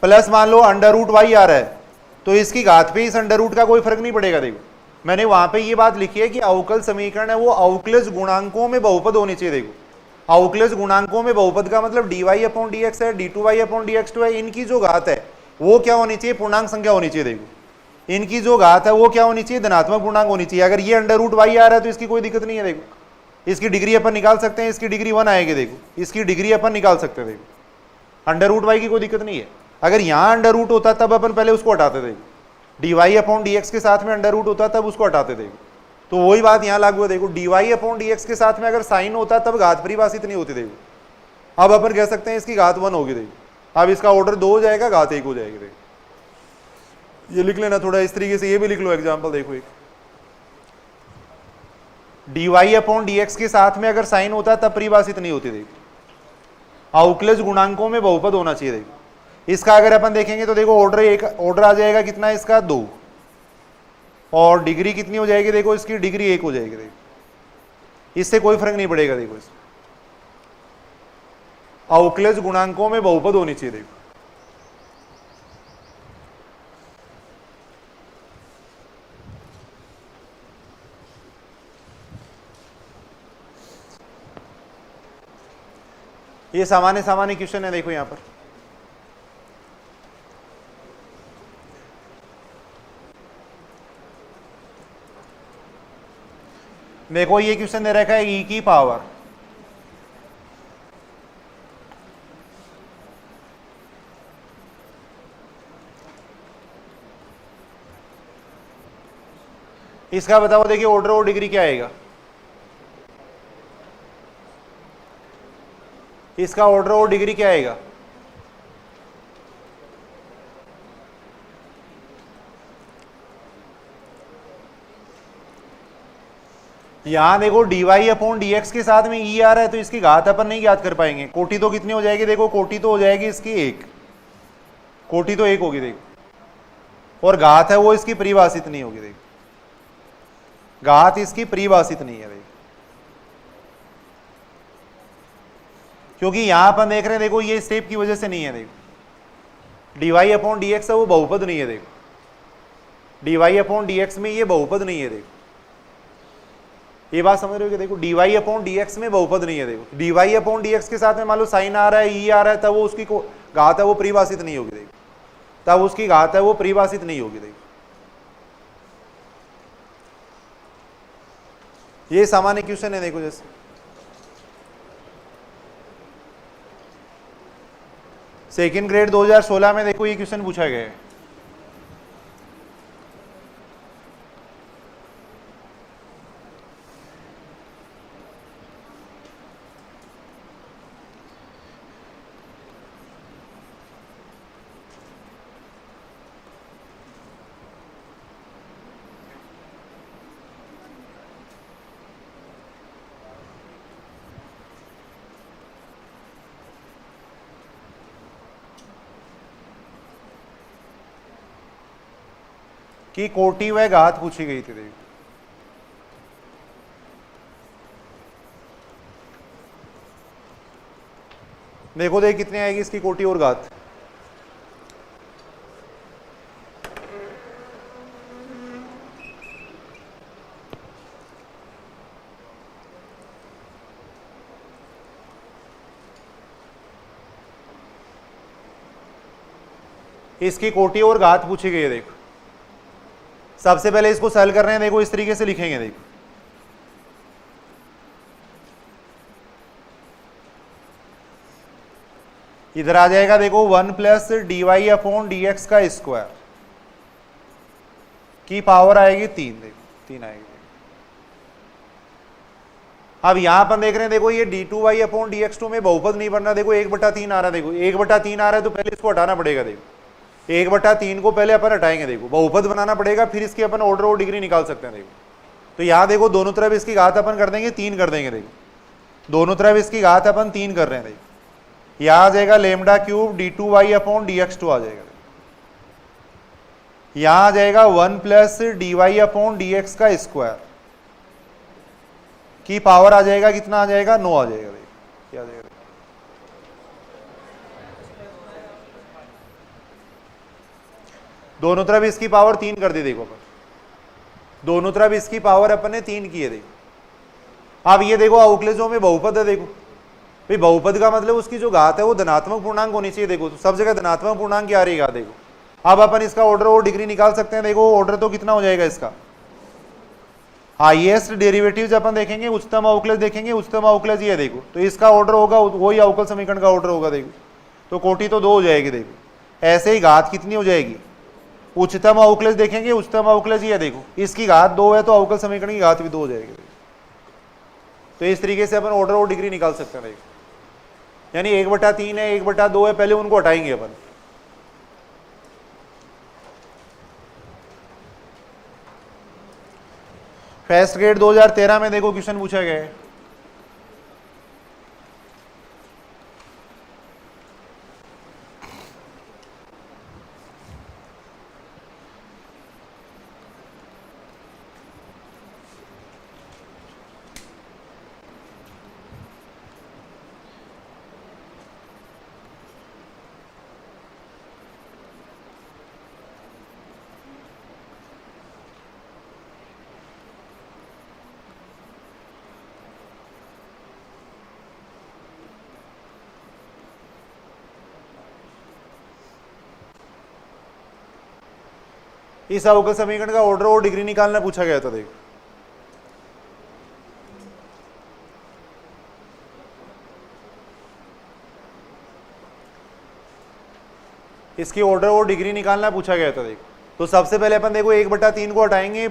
A: प्लस मान लो अंडर रूट y आ रहा है, तो इसकी घात पे इस अंडर रूट का कोई फर्क नहीं पड़ेगा। देखो मैंने वहां पे ये बात लिखी है कि अवकल समीकरण है वो अवकलज गुणांकों में बहुपद होनी चाहिए। देखो अवकलज गुणांकों में बहुपद का मतलब dy अपॉन dx है, d2y अपॉन dx2 है, इनकी जो घात है वो क्या होनी चाहिए, पूर्णांक संख्या होनी चाहिए। देखो इनकी जो घात है वो क्या होनी चाहिए, धनात्मक पूर्णांक होनी चाहिए। अगर ये अंडर रूट वाई आ रहा है तो इसकी कोई दिक्कत नहीं है। देखो इसकी डिग्री अपन निकाल सकते हैं, इसकी डिग्री 1 आएगी। देखो इसकी डिग्री अपन निकाल सकते हैं। देखो अंडर रूट वाई की कोई दिक्कत नहीं है। अगर यहाँ अंडर रूट होता तब अपन पहले उसको हटाते थे, dy अपॉन dx के साथ में अंडर रूट होता तब उसको हटाते थे। तो वही बात यहाँ लागू है। देखो dy अपॉन dx के साथ में अगर साइन होता तब घात परिभाषित नहीं होती। देखो अब अपन कह सकते हैं इसकी घात 1 होगी। देखो अब इसका ऑर्डर 2 हो जाएगा, घात 1 हो जाएगी। देखो ये लिख लेना थोड़ा इस तरीके से, ये भी लिख लो एग्जांपल। देखो एक dy अपॉन dx के साथ में अगर साइन होता तब परिभाषित नहीं होती। देखो अवकलज गुणांकों में बहुपद होना चाहिए। देखो इसका अगर अपन देखेंगे तो देखो ऑर्डर आ जाएगा कितना इसका 2, और डिग्री कितनी हो जाएगी, देखो इसकी डिग्री 1 हो जाएगी। देखो इससे कोई फर्क नहीं पड़ेगा। देखो इस अवकलज गुणांकों में बहुपद होनी चाहिए। देखो ये सामान्य सामान्य क्वेश्चन है। देखो यहां पर देखो ये क्वेश्चन दे रखा है e की पावर, इसका बताओ देखिए ऑर्डर और डिग्री क्या आएगा। इसका ऑर्डर और डिग्री क्या आएगा। यहां देखो dy अपॉन dx के साथ में e आ रहा है तो इसकी घात अपन नहीं ज्ञात कर पाएंगे। कोटि तो कितनी हो जाएगी, देखो कोटि तो हो जाएगी इसकी 1, कोटि तो 1 होगी। देखो और घात है वो इसकी परिभाषित नहीं होगी। देखो घात इसकी परिभाषित नहीं है। देखो क्योंकि यहां अपन देख रहे हैं, देखो ये स्टेप की वजह से नहीं है। देखो dy अपॉन dx है वो बहुपद नहीं है। देखो dy अपॉन dx में ये बहुपद नहीं है। देखो ये बात समझ रहे हो कि देखो dy अपॉन dx में बहुपद नहीं है। देखो dy अपॉन dx के साथ में मान लो साइन आ रहा है, e आ रहा है, तब वो उसकी घात है वो परिभाषित नहीं होगी। देखो तब उसकी घात है वो परिभाषित नहीं होगी। देखो ये सामान्य क्वेश्चन है। देखो जैसे सेकेंड ग्रेड 2016 में देखो ये क्वेश्चन पूछा गया है। कि कोटि व घात पूछी गई थी। देखो देखो देख कितनी आएगी इसकी कोटि और घात। इसकी कोटि और घात पूछी गई है। देखो सबसे पहले इसको सॉल्व कर रहे हैं, देखो इस तरीके से लिखेंगे। देखो इधर आ जाएगा, देखो 1 plus D Y upon D x का स्क्वायर की पावर आएगी 3। देखो 3 आएगी। अब यहां पर देख रहे हैं, देखो ये d two Y upon D x two में बहुपद नहीं बनना। देखो 1/3 आ रहा है। देखो 1/3 आ रहा है तो पहले इसको हटाना पड़ेगा। देखो 1/3 को पहले अपन हटाएंगे। देखो बहुपद बनाना पड़ेगा, फिर इसकी अपन ऑर्डर और डिग्री निकाल सकते हैं। देखो तो यहाँ देखो दोनों तरफ इसकी घात अपन कर देंगे 3 कर देंगे। देखो दोनों तरफ इसकी घात अपन 3 कर रहे हैं। देखो यहाँ आ जाएगा lambda cube D two Y upon D x two आ जाएगा। यहाँ आ जाएगा 1 plus D Y upon D x का स्क्वायर की पावर आ जाएगा कितना आ जाएगा 9 आ जाएगा। देखो क्या आ जाएगा, दोनों तरफ इसकी पावर 3 कर दी। देखो अपन दोनों तरफ इसकी पावर अपन ने 3 की है। देखो अब ये देखो अवकलजों में बहुपद है। देखो भाई बहुपद का मतलब उसकी जो घात है वो धनात्मक पूर्णांक होनी चाहिए। देखो तो सब जगह धनात्मक पूर्णांक क्या आ रही है। देखो अब अपन इसका ऑर्डर और डिग्री निकाल सकते हैं। देखो ऑर्डर तो कितना हो जाएगा इसका, हाईएस्ट डेरिवेटिव्स अपन देखेंगे, उच्चतम अवकलज देखेंगे। उच्चतम अवकलज ये देखो तो इसका ऑर्डर होगा वही अवकल समीकरण का ऑर्डर होगा। देखो तो कोटि तो 2 हो जाएगी। देखो ऐसे ही घात कितनी हो जाएगी, उच्चतम अवकलज देखेंगे, उच्चतम अवकलज ये देखो इसकी घात 2 है तो अवकल समीकरण की घात भी 2 हो जाएगी। तो इस तरीके से अपन ऑर्डर और डिग्री निकाल सकते हैं। देखो यानी 1/3 है 1/2 है, पहले उनको हटाएंगे अपन। फर्स्ट ग्रेड 2013 में देखो क्वेश्चन पूछा गया है। इस अवकल समीकरण का ऑर्डर और डिग्री निकालना पूछा गया था। देखो इसकी ऑर्डर और डिग्री निकालना पूछा गया था। देखो तो सबसे पहले अपन देखो 1/3 को हटाएंगे,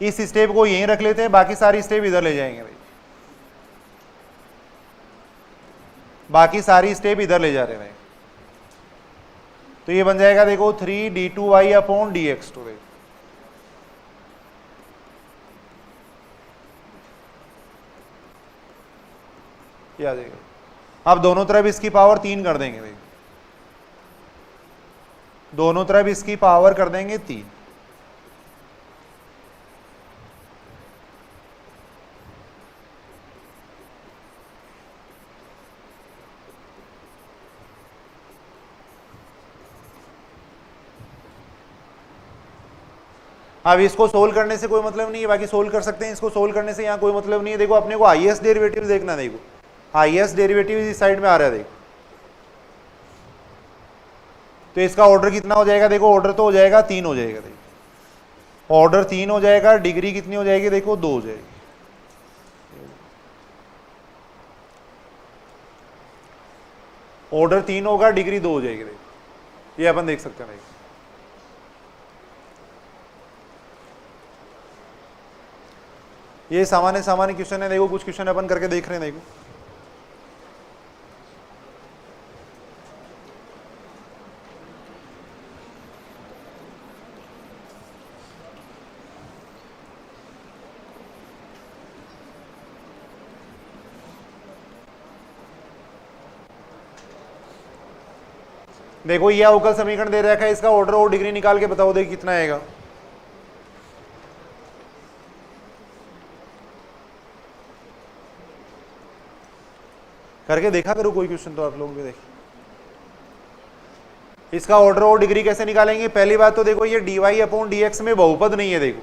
A: इस स्टेप को यहीं रख लेते हैं, बाकी सारी स्टेप इधर ले जाएंगे। भाई बाकी सारी स्टेप इधर ले जा रहे हैं। तो ये बन जाएगा देखो 3d2y अपॉन dx2। ये आ जाएगा। अब दोनों तरफ इसकी पावर 3 कर देंगे। देखो दोनों तरफ इसकी पावर कर देंगे 3। अब इसको सोल्व करने से कोई मतलब नहीं है, बाकी सोल्व कर सकते हैं। इसको सोल्व करने से यहाँ कोई मतलब नहीं है। देखो अपने को हाईएस्ट डेरिवेटिव देखना। देखो हाईएस्ट डेरिवेटिव इस साइड में आ रहा है। देखो तो इसका ऑर्डर कितना हो जाएगा, देखो ऑर्डर तो हो जाएगा 3 हो जाएगा। देखो ऑर्डर 3 हो जाएगा, डिग्री कितनी हो जाएगी, देखो 2 हो जाएगी। ऑर्डर 3 होगा, डिग्री 2 हो जाएगी। देखो ये अपन देख सकते हैं। देखो ये सामान्य क्वेश्चन है। देखो कुछ क्वेश्चन अपन करके देख रहे हैं। देखो देखो ये अवकल समीकरण दे रखा है, इसका ऑर्डर और डिग्री निकाल के बताओ देखिए कितना आएगा। करके देखा करो कोई क्वेश्चन तो आप लोग भी देखिए। इसका ऑर्डर और डिग्री कैसे निकालेंगे? पहली बात तो देखो ये dy अपॉन dx में बहुपद नहीं है। देखो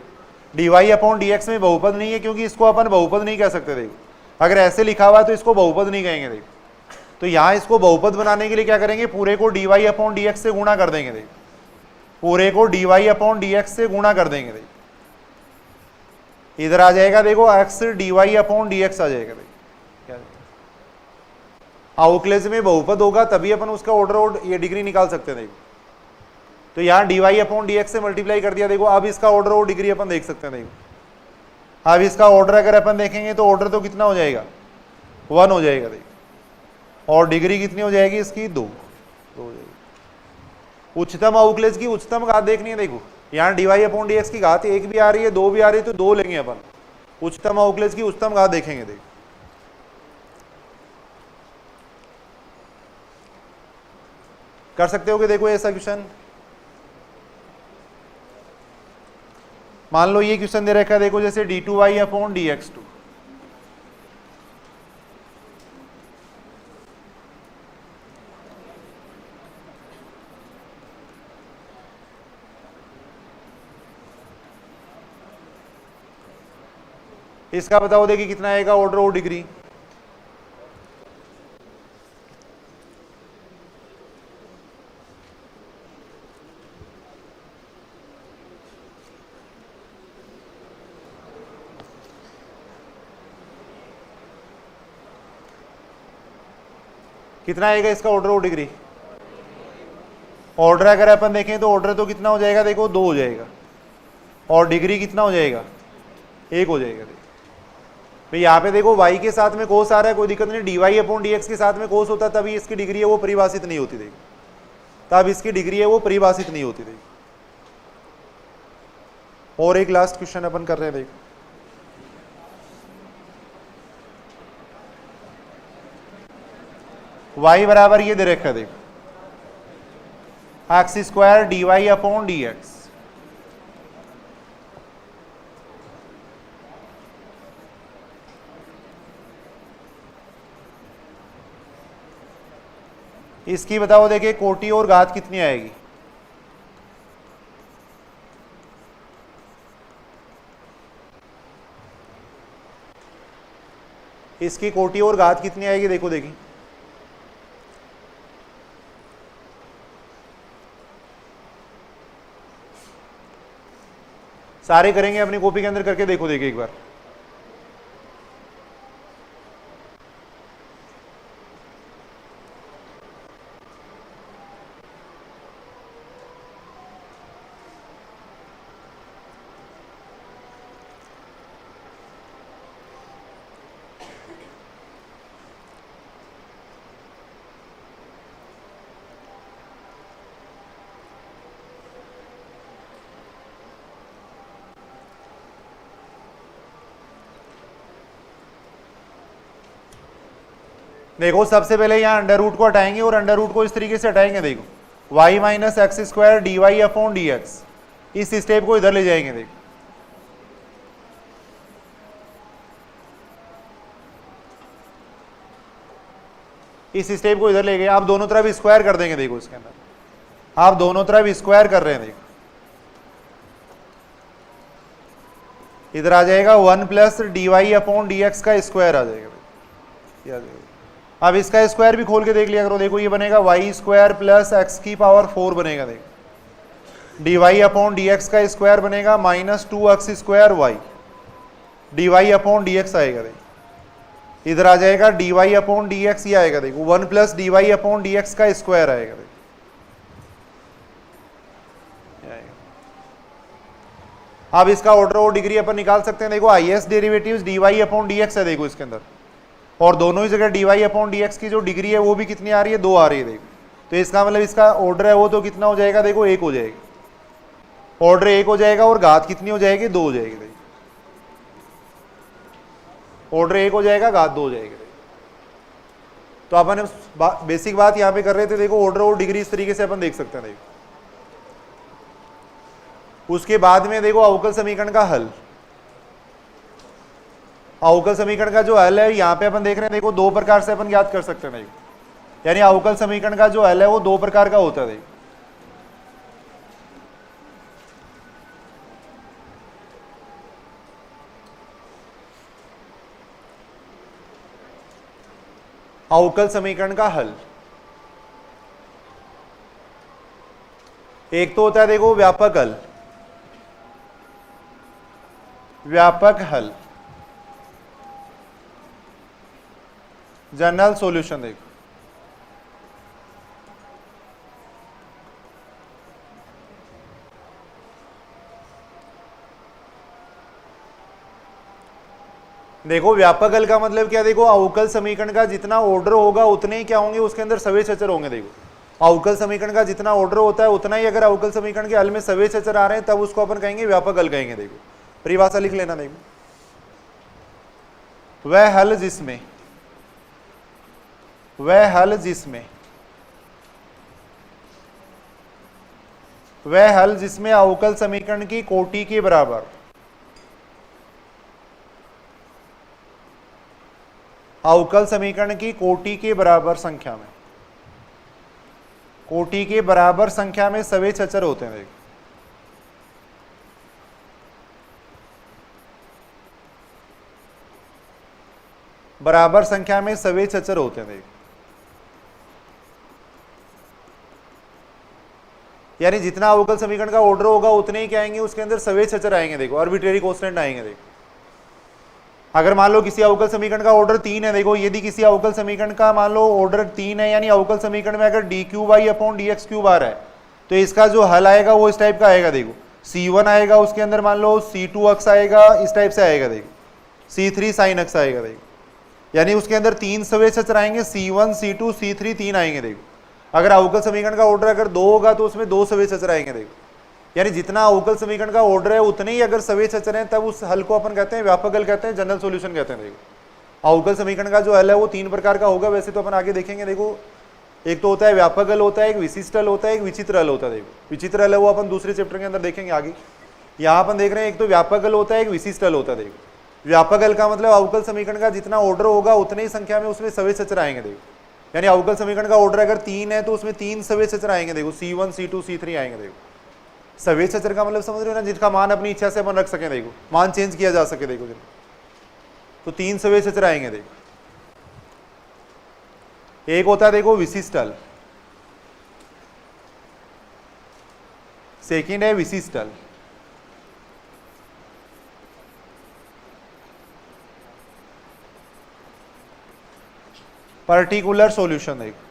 A: dy अपॉन dx में बहुपद नहीं है, क्योंकि इसको अपन बहुपद नहीं कह सकते। देखो अगर ऐसे लिखा हुआ है तो इसको बहुपद नहीं कहेंगे। देखो तो यहाँ इसको बहुपद बनाने के लिए क्या करेंगे, पूरे को dy अपॉन dx से गुणा कर देंगे। देखो पूरे को dy अपॉन dx से गुणा कर देंगे। देखो इधर आ जाएगा, देखो x dy अपॉन dx आ जाएगा। देखो आउटलेज में बहुपद होगा तभी अपन उसका ऑर्डर और ये डिग्री निकाल सकते हैं। देखो तो यहाँ dy अपॉन dx से मल्टीप्लाई कर दिया। देखो अब इसका ऑर्डर और डिग्री अपन देख सकते हैं। देखो अब इसका ऑर्डर अगर अपन देखेंगे तो ऑर्डर तो कितना हो जाएगा, 1 हो जाएगा। देखो और डिग्री कितनी हो जाएगी इसकी, 2 हो जाएगी। उच्चतम आउटलेज की उच्चतम घात देखनी है। देखो यहाँ dy अपॉन dx की घात 1 भी आ रही है, 2 भी आ रही है, तो 2 लेंगे अपन। उच्चतम आउटलेज की उच्चतम घात देखेंगे। देखो कर सकते हो कि देखो ऐसा क्वेश्चन, मान लो ये क्वेश्चन दे रखा है। देखो जैसे d2y अपॉन dx2, इसका बताओ देखिए कितना आएगा ऑर्डर और डिग्री। कितना आएगा इसका ऑर्डर और डिग्री? ऑर्डर अगर अपन देखें तो ऑर्डर तो कितना हो जाएगा, देखो 2 हो जाएगा, और डिग्री कितना हो जाएगा, 1 हो जाएगा। देखो तो यहाँ पे देखो y के साथ में कोस आ रहा है, कोई दिक्कत नहीं। dy अपॉन dx के साथ में कोस होता है तभी इसकी डिग्री है वो परिभाषित नहीं होती। देखो तब इसकी डिग्री है वो परिभाषित नहीं होती। देखो और एक लास्ट क्वेश्चन अपन कर रहे हैं। देखो y बराबर ये दे रखा है। देखो x square dy upon dx, इसकी बताओ देखिए कोटि और घात कितनी आएगी। इसकी कोटि और घात कितनी आएगी, देखो देखिए। सारे करेंगे अपनी कॉपी के अंदर करके देखो देखिए एक बार। देखो सबसे पहले यहाँ अंडर रूट को हटाएंगे और अंडर रूट को इस तरीके से हटाएंगे। देखो y minus x square d Y upon D x, इस स्टेप को इधर ले जाएंगे। देखो इस स्टेप को इधर ले गए, आप दोनों तरफ स्क्वायर कर देंगे। देखो इसके अंदर आप दोनों तरफ स्क्वायर कर रहे हैं। देखो इधर आ जाएगा 1 plus D Y upon D x का स्क्वायर आ जाएगा। अब इसका स्क्वायर भी खोल के देख लिया करो। देखो ये बनेगा वाई स्क्वायर प्लस एक्स की पावर 4 बनेगा। देखो d Y upon D x का स्क्वायर बनेगा minus 2x square y, d Y upon D x आएगा। देखो इधर आ जाएगा d Y upon D x, ये आएगा। देखो 1 plus D Y upon D x का स्क्वायर आएगा। देखो अब इसका ऑर्डर और डिग्री अपन निकाल सकते हैं। देखो highest derivatives d Y upon D x है। देखो इसके अंदर, और दोनों ही जगह d Y upon D x की जो डिग्री है वो भी कितनी आ रही है, 2 आ रही है। देखो तो इसका मतलब इसका ऑर्डर है वो तो कितना हो जाएगा, देखो 1 हो जाएगा। ऑर्डर 1 हो जाएगा और घात कितनी हो जाएगी, 2 हो जाएगी। देखो ऑर्डर 1 हो जाएगा, घात 2 हो जाएगी। तो अपन बेसिक बात यहाँ पे कर रहे थे। देखो ऑर्डर और डिग्री इस तरीके से अपन देख सकते हैं। देखो उसके बाद में देखो अवकल समीकरण का हल। अवकल समीकरण का जो हल है यहाँ पे अपन देख रहे हैं देखो, दो प्रकार से अपन ज्ञात कर सकते हैं देखो, यानी अवकल समीकरण का जो हल है वो दो प्रकार का होता है देखो। अवकल समीकरण का हल एक तो होता है देखो व्यापक हल, व्यापक हल, जनरल सॉल्यूशन देखो। देखो व्यापक हल का मतलब क्या, देखो अवकल समीकरण का जितना ऑर्डर होगा उतने ही क्या होंगे, उसके अंदर सभी अचर होंगे। देखो अवकल समीकरण का जितना ऑर्डर होता है उतना ही अगर अवकल समीकरण के हल में सभी अचर आ रहे हैं तब उसको अपन कहेंगे व्यापक हल कहेंगे। देखो परिभाषा लिख लेना, देखो वह हल जिसमें, वह हल जिसमें, वह हल जिसमें अवकल समीकरण की कोटि के बराबर, अवकल समीकरण की कोटि के बराबर संख्या में, कोटि के बराबर संख्या में सभी अचर होते हैं। देखो बराबर संख्या में सभी अचर होते हैं। देखो यानी जितना अवकल समीकरण का ऑर्डर होगा उतने ही क्या आएंगे, उसके अंदर सभी अचर आएंगे। देखो आर्बिट्रेरी कांस्टेंट आएंगे। देखो अगर मान लो किसी अवकल समीकरण का ऑर्डर 3 है, देखो यदि किसी अवकल समीकरण का मान लो ऑर्डर 3 है, यानी अवकल समीकरण में अगर d Q y upon D x cube आ रहा है तो इसका जो हल आएगा वो इस टाइप का आएगा। देखो C1 आएगा, उसके अंदर मान लो C2 अक्स आएगा, इस टाइप से आएगा। देखो C3 साइन अक्स आएगा। देखो यानी उसके अंदर तीन सभी अचर आएंगे, C1 C2 C3 तीन आएंगे। देखो अगर अवकल समीकरण का ऑर्डर अगर 2 होगा तो उसमें 2 सभी अचर आएंगे। देखो यानी जितना अवकल समीकरण का ऑर्डर है उतने ही अगर सभी अचर हैं तब उस हल को अपन कहते हैं व्यापक हल कहते हैं, जनरल सॉल्यूशन कहते हैं। देखो अवकल समीकरण का जो हल है वो 3 प्रकार का होगा, वैसे तो अपन आगे देखेंगे। देखो एक तो होता है व्यापक हल होता है, एक विशिष्ट हल होता है, एक विचित्र हल होता है। देखो विचित्र हल है वो अपन दूसरे चैप्टर के अंदर देखेंगे आगे। यहाँ अपन देख रहे हैं एक तो व्यापक हल होता है, एक विशिष्ट हल होता है। देखो व्यापक हल का मतलब अवकल समीकरण का जितना ऑर्डर होगा उतने ही संख्या में उसमें सभी अचर आएंगे। देखो यानी अवकल समीकरण का ऑर्डर अगर 3 है तो उसमें 3 सभी अचर आएंगे। देखो C1 C2 C3 आएंगे। देखो सभी अचर का मतलब समझ रहे हो ना, जिनका मान अपनी इच्छा से अपन रख सके। देखो मान चेंज किया जा सके। देखो तो 3 सभी अचर आएंगे। देखो एक होता है देखो विशिष्ट हल, सेकंड है विशिष्ट हल, पर्टिकुलर सॉल्यूशन। देखो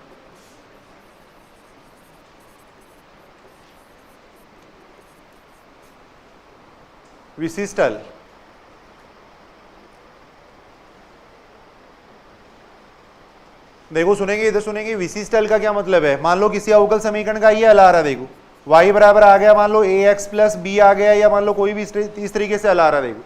A: विशिष्ट हल, देखो सुनेंगे इधर सुनेंगे विशिष्ट हल का क्या मतलब है। मान लो किसी अवकल समीकरण का ये हल आ रहा है। देखो y बराबर आ गया, मान लो ax प्लस बी आ गया, या मान लो कोई भी इस तरीके से हल आ रहा है। देखो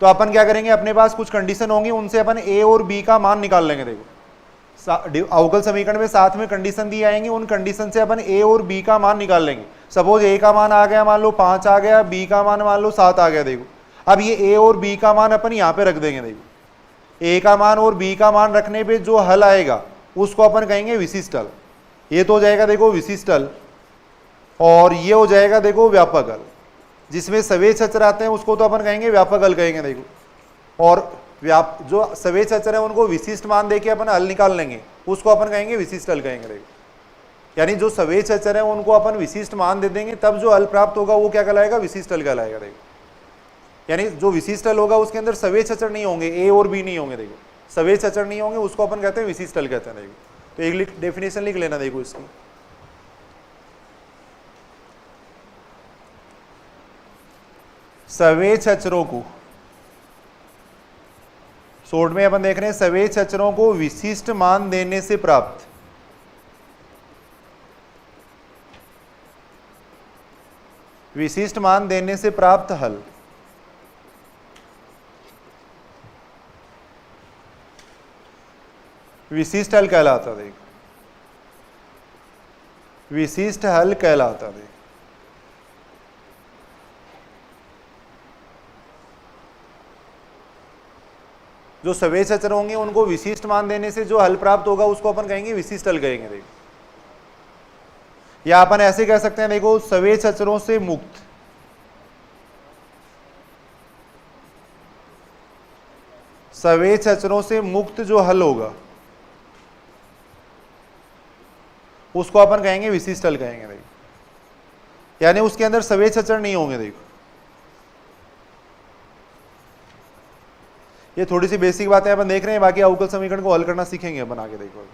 A: तो अपन क्या करेंगे, अपने पास कुछ कंडीशन होंगी, उनसे अपन a और b का मान निकाल लेंगे। देखो अवकल समीकरण में साथ में कंडीशन दी आएंगी, उन कंडीशन से अपन a और b का मान निकाल लेंगे। सपोज a का मान आ गया मान लो 5 आ गया, b का मान मान लो 7 आ गया। देखो अब ये a और b का मान अपन यहाँ पे रख देंगे। देखो a का मान और b का मान रखने पे जो हल आएगा उसको अपन कहेंगे विशिष्ट हल। ये तो हो जाएगा देखो विशिष्ट हल, और ये हो जाएगा देखो व्यापक हल। जिसमें सभी अचर आते हैं उसको तो अपन कहेंगे व्यापक हल कहेंगे। देखो और जो सभी अचर है उनको विशिष्ट मान देके अपन हल निकाल लेंगे, उसको अपन कहेंगे विशिष्ट हल कहेंगे। देखो यानी जो सभी अचर है उनको अपन विशिष्ट मान दे देंगे, तब जो हल प्राप्त होगा वो क्या कहलाएगा, विशिष्ट हल कहलाएगा। देखो यानी जो विशिष्ट हल होगा उसके अंदर सभी अचर नहीं होंगे, a और b नहीं होंगे। देखो सभी अचर नहीं होंगे, उसको अपन कहते हैं विशिष्ट हल कहते हैं। देखो तो एक डेफिनेशन लिख लेना। देखो इसकी सभी अचरों को, शॉर्ट में अपन देख रहे हैं सभी अचरों को विशिष्ट मान देने से प्राप्त, विशिष्ट मान देने से प्राप्त हल विशिष्ट हल कहलाता। देख विशिष्ट हल कहलाता। देख जो सवेच अचर होंगे उनको विशिष्ट मान देने से जो हल प्राप्त होगा उसको अपन कहेंगे विशिष्ट हल कहेंगे। देखो या अपन ऐसे कह सकते हैं, देखो सवेच अचरों से मुक्त, सवेच अचरों से मुक्त जो हल होगा उसको अपन कहेंगे विशिष्ट हल कहेंगे। देखो यानी उसके अंदर सवेच अचर नहीं होंगे। देखो ये थोड़ी सी बेसिक बातें अपन देख रहे हैं, बाकी अवकल समीकरण को हल करना सीखेंगे अपन आगे। देखो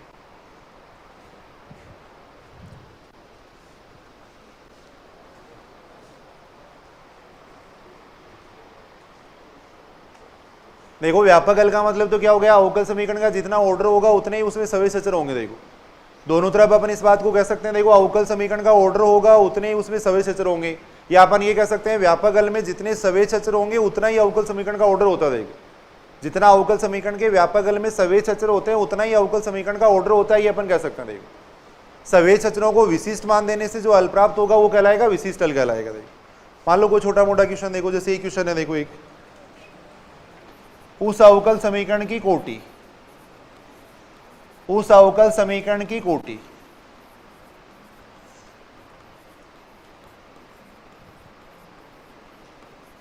A: देखो व्यापक हल का मतलब तो क्या हो गया, अवकल समीकरण का जितना ऑर्डर होगा उतने ही उसमें सवेच अचर होंगे। देखो दोनों तरफ अपन इस बात को कह सकते हैं, देखो अवकल समीकरण का ऑर्डर होगा उतने ही उसमें सवेच अचर होंगे, या अपन ये कह सकते हैं व्यापक हल में जितने सवेच अचर होंगे उतना ही अवकल समीकरण का ऑर्डर होता है। देखो जितना अवकल समीकरण के व्यापक हल में सवेच अचर होते हैं उतना ही अवकल समीकरण का ऑर्डर होता है, ये अपन कह सकते हैं। देखो सवेच अचरों को विशिष्ट मान देने से जो हल प्राप्त होगा वो कहलाएगा विशिष्ट हल कहलाएगा। देखो मान लो कोई छोटा मोटा क्वेश्चन देखो, जैसे ये क्वेश्चन है, देखो एक उस अवकल समीकरण की कोटि, उस अवकल समीकरण की कोटि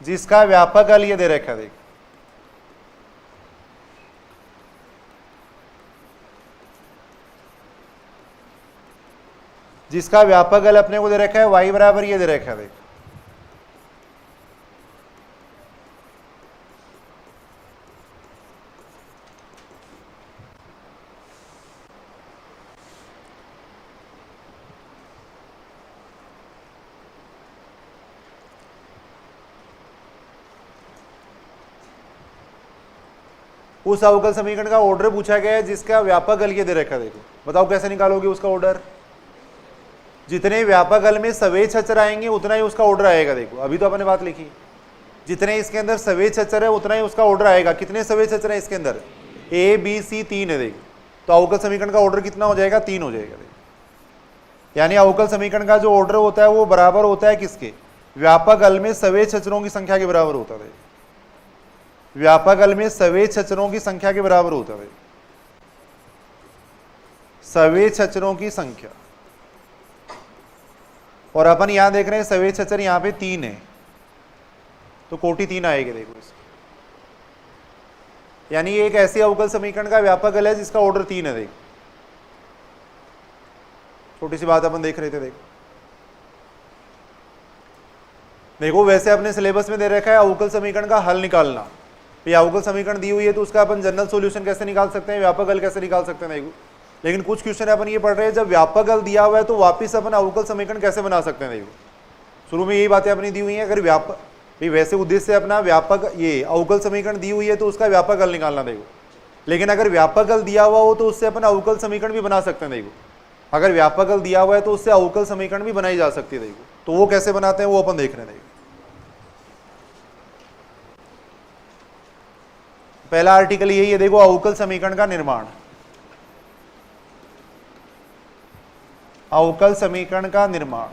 A: जिसका व्यापक हल ये दे रखा है। देखो जिसका व्यापक हल अपने को दे रखा है y बराबर ये दे रखा है। देखो उस अवकल समीकरण का ऑर्डर पूछा गया है जिसका व्यापक हल ये दे रखा है। देखो बताओ कैसे निकालोगे उसका ऑर्डर। जितने व्यापक हल में सवेच अचर आएंगे उतना ही उसका ऑर्डर आएगा। देखो अभी तो अपने बात लिखी, जितने इसके अंदर सवेच अचर है उतना ही उसका ऑर्डर आएगा। कितने सवेच अचर है इसके अंदर, ए बी सी 3 है। देखो तो अवकल समीकरण का ऑर्डर कितना हो जाएगा, 3 हो जाएगा। देखो यानी अवकल समीकरण का जो ऑर्डर होता है वो बराबर होता है किसके, व्यापक हल में सवेच अचरों की संख्या के बराबर होता है। व्यापक हल में सवेच अचरों की संख्या के बराबर होता है, सवेच अचरों की संख्या। और अपन यहां देख रहे हैं सवेच अचर यहां पे 3 है, तो कोटि 3 आएगी। देखो इसमें यानी ये एक ऐसी अवकल समीकरण का व्यापक हल है जिसका ऑर्डर 3 है। देखो छोटी सी बात अपन देख रहे थे। देखो वैसे अपने सिलेबस में दे रखा है अवकल समीकरण का हल निकालना। ये अवकल समीकरण दी हुई है तो उसका अपन जनरल सॉल्यूशन कैसे निकाल सकते हैं, व्यापक हल कैसे निकाल सकते हैं। देखो लेकिन कुछ क्वेश्चन अपन ये पढ़ रहे हैं, जब व्यापक हल दिया हुआ है तो वापिस अपन अवकल समीकरण कैसे बना सकते हैं। देखो शुरू में यही बातें अपनी दी हुई हैं। अगर व्यापक वैसे उद्देश्य से अपना व्यापक ये अवकल समीकरण दी हुई है तो उसका व्यापक हल निकालना। देखो लेकिन अगर व्यापक हल दिया हुआ हो तो उससे अपन अवकल समीकरण भी बना सकते हैं। देखो अगर व्यापक हल दिया हुआ है तो उससे अवकल समीकरण भी बनाई जा सकती है। देखो तो वो कैसे बनाते हैं वो अपन देख रहे हैं। पहला आर्टिकल यही है, देखो अवकल समीकरण का निर्माण। अवकल समीकरण का निर्माण,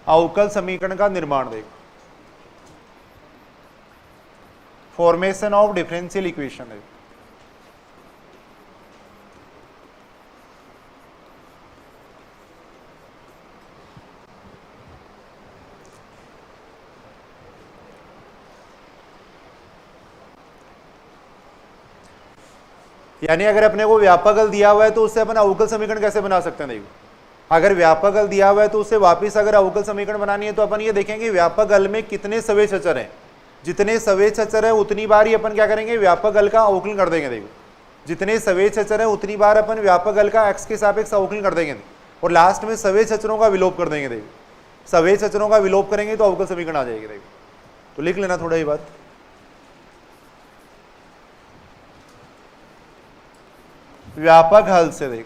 A: अवकल समीकरण का निर्माण। देखो फॉर्मेशन ऑफ डिफरेंशियल इक्वेशन है। यानी अगर अपने को व्यापक हल दिया हुआ है तो उससे अपन अवकल समीकरण कैसे बना सकते हैं। देखो अगर व्यापक हल दिया हुआ है तो उससे वापस अगर अवकल समीकरण बनानी है तो अपन ये देखेंगे व्यापक हल में कितने सवेच अचर हैं। जितने सवेच अचर है उतनी बार ही अपन क्या करेंगे, व्यापक हल का अवकलन कर देंगे। देखो जितने सवेच अचर है उतनी बार अपन व्यापक हल का एक्स के सापेक्ष अवकलन कर देंगे और लास्ट में सवेच अचरों का विलोप कर देंगे। देखो सवेच अचरों का विलोप करेंगे तो अवकल समीकरण आ जाएगी। देखो तो लिख लेना थोड़ा ये बात। व्यापक हल से देख,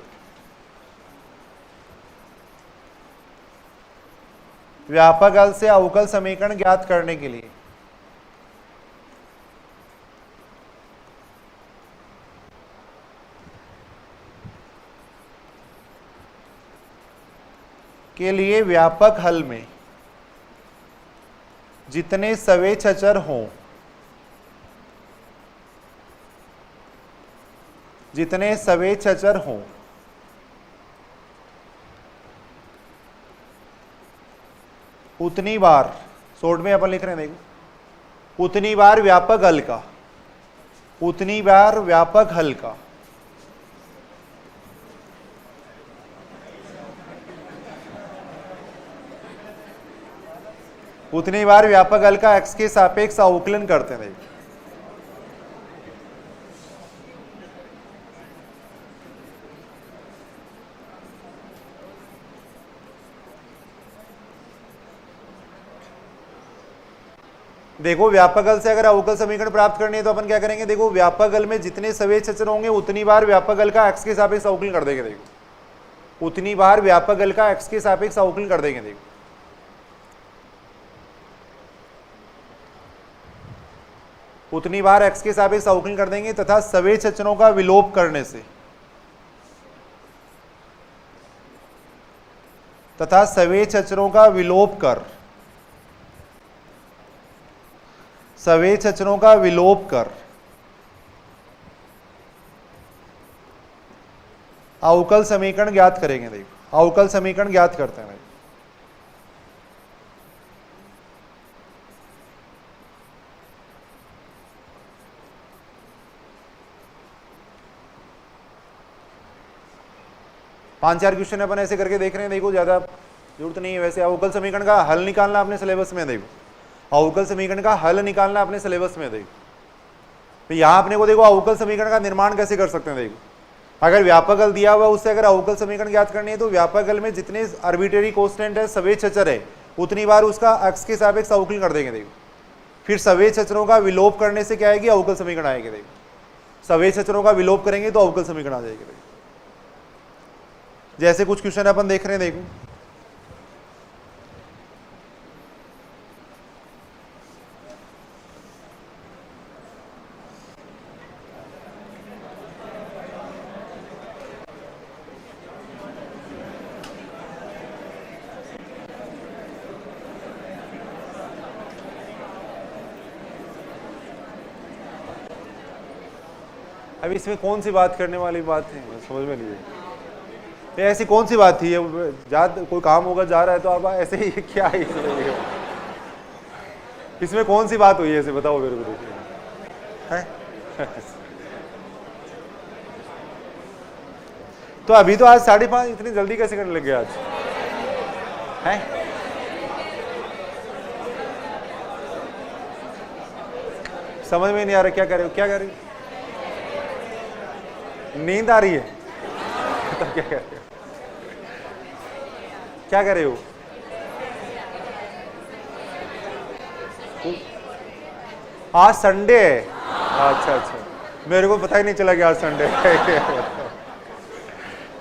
A: व्यापक हल से अवकल समीकरण ज्ञात करने के लिए व्यापक हल में जितने सवेच अचर हों, जितने सवेच अचर हों उतनी बार, शॉर्ट में अपन लिख रहे हैं देखो, उतनी बार व्यापक हल का, उतनी बार व्यापक हल का उतनी बार व्यापक हल का x के सापेक्ष अवकलन करते हैं। देखो व्यापक हल से अगर अवकल समीकरण प्राप्त करनी है तो अपन क्या करेंगे, देखो व्यापक हल में जितने सवेच अचर होंगे उतनी बार व्यापक हल का x के सापेक्ष अवकलन कर देंगे। देखो उतनी बार व्यापक हल का x के सापेक्ष अवकलन कर देंगे। देखो उतनी बार x के सापेक्ष अवकलन कर देंगे तथा सवेच अचरों का विलोप करने से, तथा सवेच अचरों का विलोप कर, सवेच अचरों का विलोप कर अवकल समीकरण ज्ञात करेंगे। देखो अवकल समीकरण ज्ञात करते हैं। 5-4 क्वेश्चन अपन ऐसे करके देख रहे हैं। देखो ज्यादा जरूरत नहीं है वैसे। अवकल समीकरण का हल निकालना अपने सिलेबस में। देखो अवकल समीकरण का हल निकालना अपने सिलेबस में। देखो तो यहाँ अपने को देखो अवकल समीकरण का निर्माण कैसे कर सकते हैं। देखो अगर व्यापक हल दिया हुआ उससे अगर अवकल समीकरण ज्ञात करनी है तो व्यापक हल में जितने आर्बिट्रेरी कांस्टेंट है, सवेच अचर है, उतनी बार उसका x के सापेक्ष अवकलन कर देंगे। देखो फिर सवेच अचरों का विलोप करने से क्या आएगी, अवकल समीकरण आएगी। देखो सवेच अचरों का विलोप करेंगे तो अवकल समीकरण आ जाएगी। देखो जैसे कुछ क्वेश्चन अपन देख रहे हैं। देखो अब इसमें कौन सी बात करने वाली बात है, समझ में नहीं है। ऐसी कौन सी बात थी, कोई काम होगा जा रहा है तो आप ऐसे ही क्या है इसमें कौन सी बात हुई है ऐसे बताओ मेरे को। देखिए तो अभी तो आज 5:30, इतनी जल्दी कैसे करने लग गया आज है? समझ में नहीं आ रहा क्या कर रहे हो, क्या कर रहे हो? नींद आ रही है तो क्या कर रहे हो, क्या कर रहे हो? आज संडे है। अच्छा अच्छा, मेरे को पता ही नहीं चला कि आज संडे है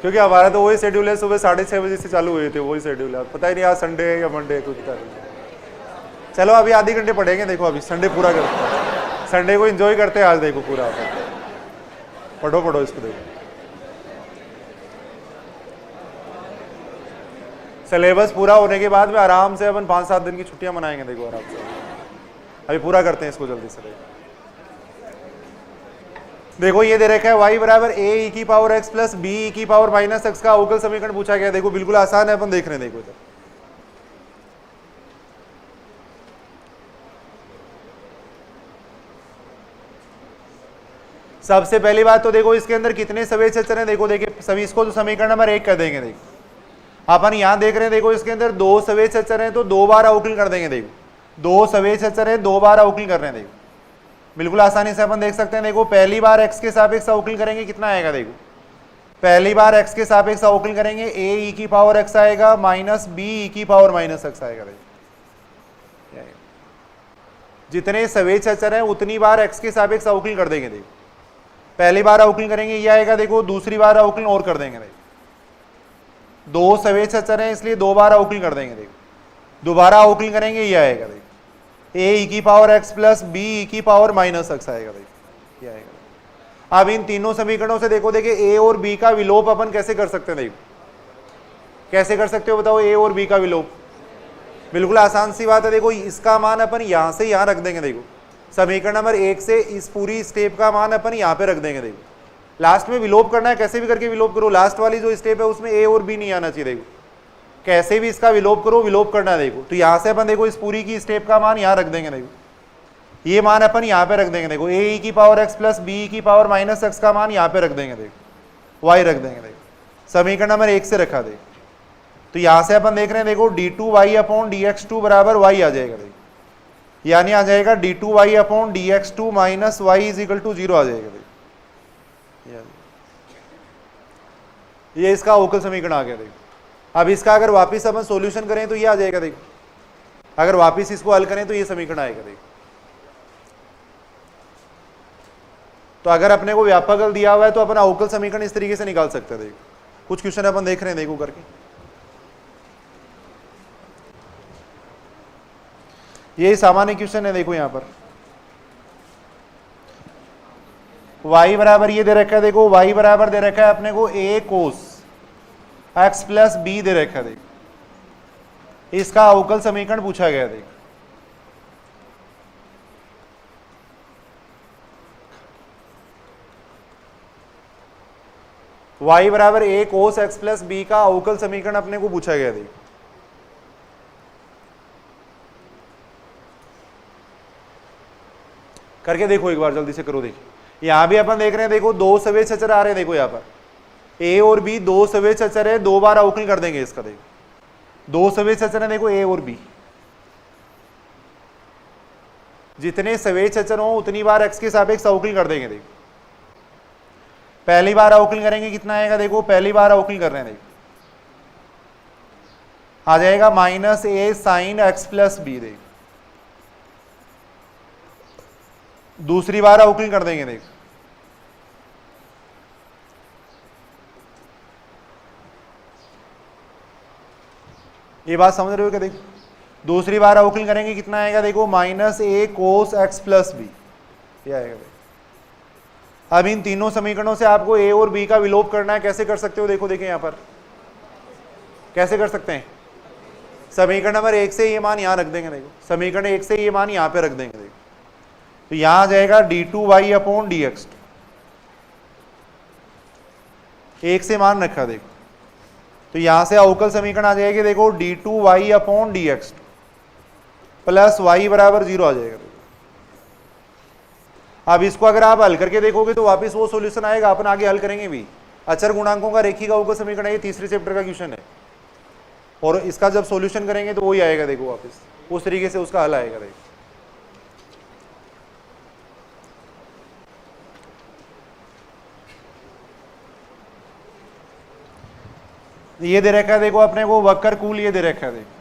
A: क्योंकि हमारा तो वही शेड्यूल है, सुबह 6:30 बजे से चालू हुए थे, वही शेड्यूल है। पता ही नहीं आज संडे है या मंडे है, कुछ पता नहीं। चलो अभी आधे घंटे पढ़ेंगे। देखो अभी संडे पूरा करते हैं, संडे को एंजॉय करते हैं आज। देखो पूरा पढ़ो पढ़ो इसको। देखो सिलेबस पूरा होने के बाद में आराम से अपन 5-7 दिन की छुट्टियां मनाएंगे। देखो आराम से अभी पूरा करते हैं इसको जल्दी से। देखो ये दे रखा है y बराबर a e की power x plus b e की पावर माइनस x का अवकल समीकरण पूछा गया। देखो बिल्कुल आसान है, अपन देख रहे हैं। देखो इधर सबसे पहली बात तो देखो इसके अंदर कितने सवेच अचर हैं। देखो देखिए सभी, इसको तो समीकरण नंबर 1 कर देंगे। देखो अपन यहां देख रहे हैं, देखो इसके अंदर 2 सवेच अचर हैं तो 2 बार अवकलन कर देंगे। देखो 2 सवेच अचर है, 2 बार अवकलन कर रहे हैं। देखो बिल्कुल आसानी से अपन देख सकते हैं। देखो पहली बार x के सापेक्ष अवकलन करेंगे, कितना आएगा। देखो पहली बार x के सापेक्ष अवकलन करेंगे a e की पावर x आएगा माइनस b e की पावर माइनस x आएगा। देखो जितने सवेच अचर हैं उतनी बार x के सापेक्ष अवकलन कर देंगे। देखो पहली बार अवकलन करेंगे ये आएगा। देखो दूसरी बार अवकलन और कर देंगे। देखो 2 सवेच अचर हैं इसलिए 2 बार अवकलन कर देंगे। देखो दोबारा अवकलन करेंगे ये आएगा। देखो a e की power x plus b e की पावर माइनस x आएगा। देखो ये आएगा। अब इन तीनों समीकरणों से देखो देखिए a और b का विलोप अपन कैसे कर सकते हैं। देखो कैसे कर सकते हो बताओ a और b का विलोप। बिल्कुल आसान सी बात है। देखो इसका मान अपन यहां से यहां रख देंगे। देखो समीकरण नंबर 1 से इस पूरी स्टेप का मान अपन यहां पे रख देंगे। देखो लास्ट में विलोप करना है, कैसे भी करके विलोप करो, लास्ट वाली जो स्टेप है उसमें ए और बी नहीं आना चाहिए। देखो कैसे भी इसका विलोप करो, विलोप करना है। देखो तो यहां से अपन देखो इस पूरी की स्टेप का मान यहां रख देंगे। देखो ये मान अपन यहां पे रख देंगे। देखो ए की पावर एक्स प्लस बी की पावर माइनस एक्स का मान यहां पे रख देंगे। देखो वाई रख देंगे। देखो समीकरण नंबर 1 से रखा। देखो तो यहां से अपन देख रहे हैं, देखो d2y अपॉन dx2 बराबर y आ जाएगा। देखो यानी आ जाएगा d2y upon dx2 minus y is equal to 0 आ जाएगा। देखो ये इसका अवकल समीकरण आ गया। देखो अब इसका अगर वापस अपन सॉल्यूशन करें तो ये आ जाएगा। देखो अगर वापस इसको हल करें तो ये समीकरण आएगा। देखो तो अगर अपने को व्यापक हल दिया हुआ है तो अपन अवकल समीकरण इस तरीके से निकाल सकते हैं। देखो कुछ क्वेश्चन अपन देख रहे हैं, देखो करके ये सामान्य क्वेश्चन है। देखो यहां पर y बराबर ये दे रखा है। देखो y बराबर दे रखा है अपने को a cos x plus b दे रखा है। देखो इसका अवकल समीकरण पूछा गया। देखो y बराबर a cos x plus b का अवकल समीकरण अपने को पूछा गया। देखो करके देखो एक बार जल्दी से करो। देखिए यहां भी अपन देख रहे हैं, देखो दो सवे अचर आ रहे हैं। देखो यहां पर a और b दो सवे अचर है, दो बार अवकलन कर देंगे इसका। देखो दो सवे अचर है, देखो a और b, जितने सवे अचर हो उतनी बार x के सापेक्ष अवकलन कर देंगे। देखो पहली बार अवकलन करेंगे कितना आएगा। देखो पहली बार अवकलन कर रहे हैं, देखो आ जाएगा minus a sine x plus b. देखो दूसरी बार अवकलन कर देंगे। देखो ये बात समझ रहे हो क्या। देखो दूसरी बार अवकलन करेंगे कितना आएगा। देखो minus a cos x plus b ये आएगा। अब इन तीनों समीकरणों से आपको a और b का विलोप करना है। कैसे कर सकते हो। देखो देखिए यहां पर कैसे कर सकते हैं। समीकरण नंबर 1 से ये मान यहां रख देंगे। देखो समीकरण 1 से ये मान यहां पे रख देंगे। देखो तो यहां आ जाएगा d2y अपॉन dx, एक से मान रखा। देखो तो यहां से अवकल समीकरण आ जाएगी। देखो d2y upon dx plus y बराबर 0 आ जाएगा। अब इसको अगर आप हल करके देखोगे तो वापस वो सॉल्यूशन आएगा। अपन आगे हल करेंगे भी। अचर गुणांकों का रेखिक अवकल समीकरण है, ये तीसरे चैप्टर का क्वेश्चन है और इसका जब सॉल्यूशन करेंगे तो वही आएगा। देखो वापस उस तरीके से उसका हल आएगा। देखो ये दे रखा है। देखो अपने को वक्र कूल ये दे रखा है। देखो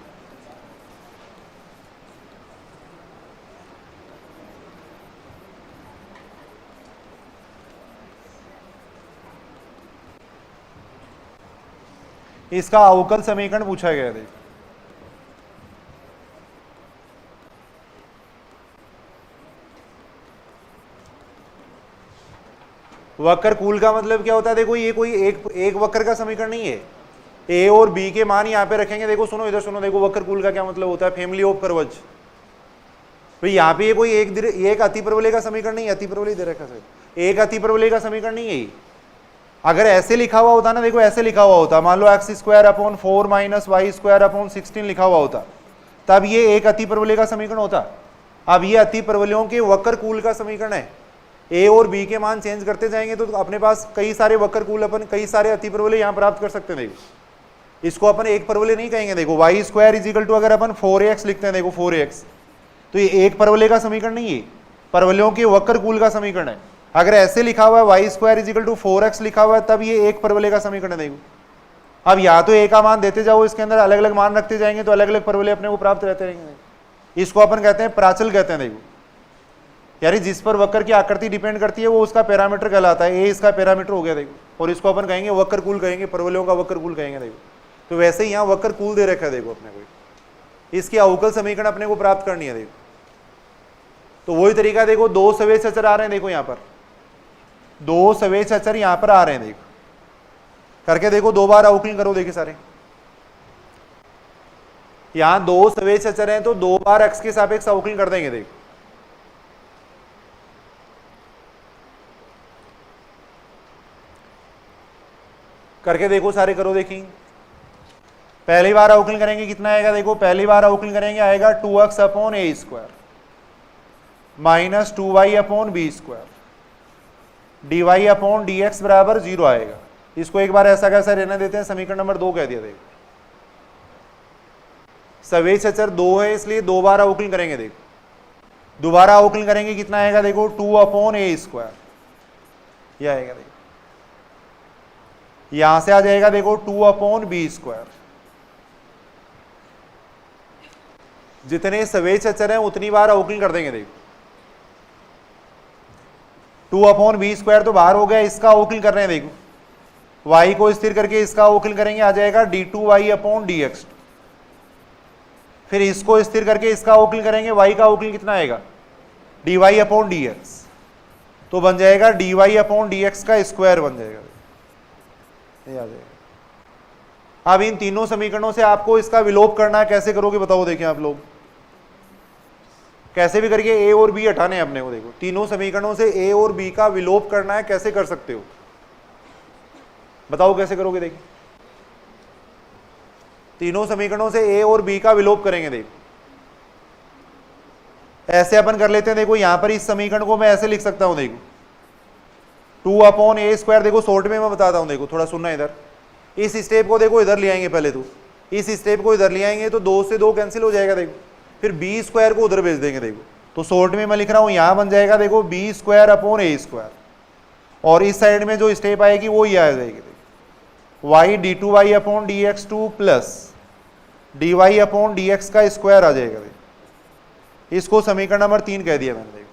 A: इसका अवकल समीकरण पूछा गया। देखो वक्र कूल का मतलब क्या होता है। देखो ये कोई एक वक्र का समीकरण नहीं है। a और b के मान यहाँ पे रखेंगे। देखो सुनो इधर सुनो। देखो वक्र कूल का क्या मतलब होता है। Family of curves. भाई यहाँ पे ये कोई एक अतिपरवलय का समीकरण नहीं है। अतिपरवलय दे रखा है, एक अतिपरवलय का समीकरण नहीं है। अगर ऐसे लिखा हुआ होता ना, देखो ऐसे लिखा हुआ होता, मान लो x square upon 4 minus y square upon 16 लिखा हुआ होता, तब ये एक अतिपरवलय का समीकरण होता। अब ये अतिपरवलयों के वक्र कूल का समीकरण है। ए और बी के मान चेंज करते जाएंगे तो अपने पास कई सारे वक्र कूल, अपन कई सारे अतिपरवलय यहाँ प्राप्त कर सकते हैं। देखो इसको अपन एक परवलय नहीं कहेंगे। देखो y square is equal to अगर अपन 4x लिखते हैं, देखो 4x, तो ये एक परवलय का समीकरण नहीं है, परवलयों के वक्र कूल का समीकरण है। अगर ऐसे लिखा हुआ है y square is equal to 4x लिखा हुआ है, तब ये एक परवलय का समीकरण है। देखो अब या तो ए का मान देते जाओ, इसके अंदर अलग अलग मान रखते जाएंगे तो अलग अलग परवलय अपने को प्राप्त रहते रहेंगे। इसको अपन कहते हैं प्राचल कहते हैं। देखो यानी जिस पर वक्र की आकृति डिपेंड करती है वो उसका पैरामीटर कहलाता है। ए इसका पैरामीटर हो गया। देखो और इसको अपन कहेंगे वक्र कूल कहेंगे, परवलयों का वक्र कूल कहेंगे। देखो तो वैसे ही यहाँ वक्र कूल दे रखा है। देखो अपने को इसकी अवकल समीकरण अपने को प्राप्त करनी है। देखो तो वही तरीका। देखो दो सवेश अचर आ रहे हैं। देखो यहाँ पर दो सवेश अचर यहाँ पर आ रहे हैं। देखो करके देखो, दो बार अवकलन करो। देखिए सारे यहां दो सवेज अचर हैं तो दो बार x के सापेक्ष अवकलन कर देंगे। देखो करके देखो, सारे करो देखिए। पहली बार अवकलन करेंगे कितना आएगा, देखो पहली बार अवकलन करेंगे आएगा 2x upon a square minus 2y upon b square dy upon dx बराबर 0 आएगा। इसको एक बार ऐसा कैसा रहने देते हैं, समीकरण नंबर 2 कह दिया। देखो सवेज अचर 2 है इसलिए दो बार अवकलन करेंगे। देखो दोबारा अवकलन करेंगे कितना आएगा, देखो 2 अपॉन ए स्क्वायर यह आएगा। देखो यहां से आ जाएगा देखो 2 अपॉन बी स्क्वायर। जितने सवेज अचर हैं उतनी बार अवकलन कर देंगे। देखो 2 अपॉन बी स्क्वायर तो बाहर हो गया, इसका अवकलन कर रहे हैं। देखो y को स्थिर करके इसका अवकलन करेंगे, आ जाएगा d2y अपॉन dx। फिर इसको स्थिर करके इसका अवकलन करेंगे, y का अवकलन कितना आएगा, dy अपॉन dx। तो बन जाएगा dy अपॉन dx का स्क्वायर बन जाएगा। ये आ जाएगा। अब इन तीनों समीकरणों से आपको इसका विलोप करना है, कैसे करोगे बताओ। देखिए आप लोग कैसे भी करके a और b हटाने हैं अपने को। देखो तीनों समीकरणों से a और b का विलोप करना है, कैसे कर सकते हो बताओ, कैसे करोगे। देखिए तीनों समीकरणों से a और b का विलोप करेंगे। देखो ऐसे अपन कर लेते हैं। देखो यहां पर इस समीकरण को मैं ऐसे लिख सकता हूं, देखो 2 अपॉन ए स्क्वायर। देखो शॉर्ट में मैं बताता हूं, देखो थोड़ा सुनना इधर। इस स्टेप को देखो इधर ले आएंगे, पहले तो इस स्टेप को इधर ले आएंगे तो 2 से 2 कैंसिल हो जाएगा। देखो फिर बी स्क्वायर को उधर भेज देंगे। देखो तो शॉर्ट में मैं लिख रहा हूं, यहां बन जाएगा देखो B square upon a square, और इस साइड में जो स्टेप आएगी वो ये आ जाएगी। देखो y d2y upon dx2 plus dy upon dx का स्क्वायर आ जाएगा। देखो इसको समीकरण नंबर 3 कह दिया मैंने। देखो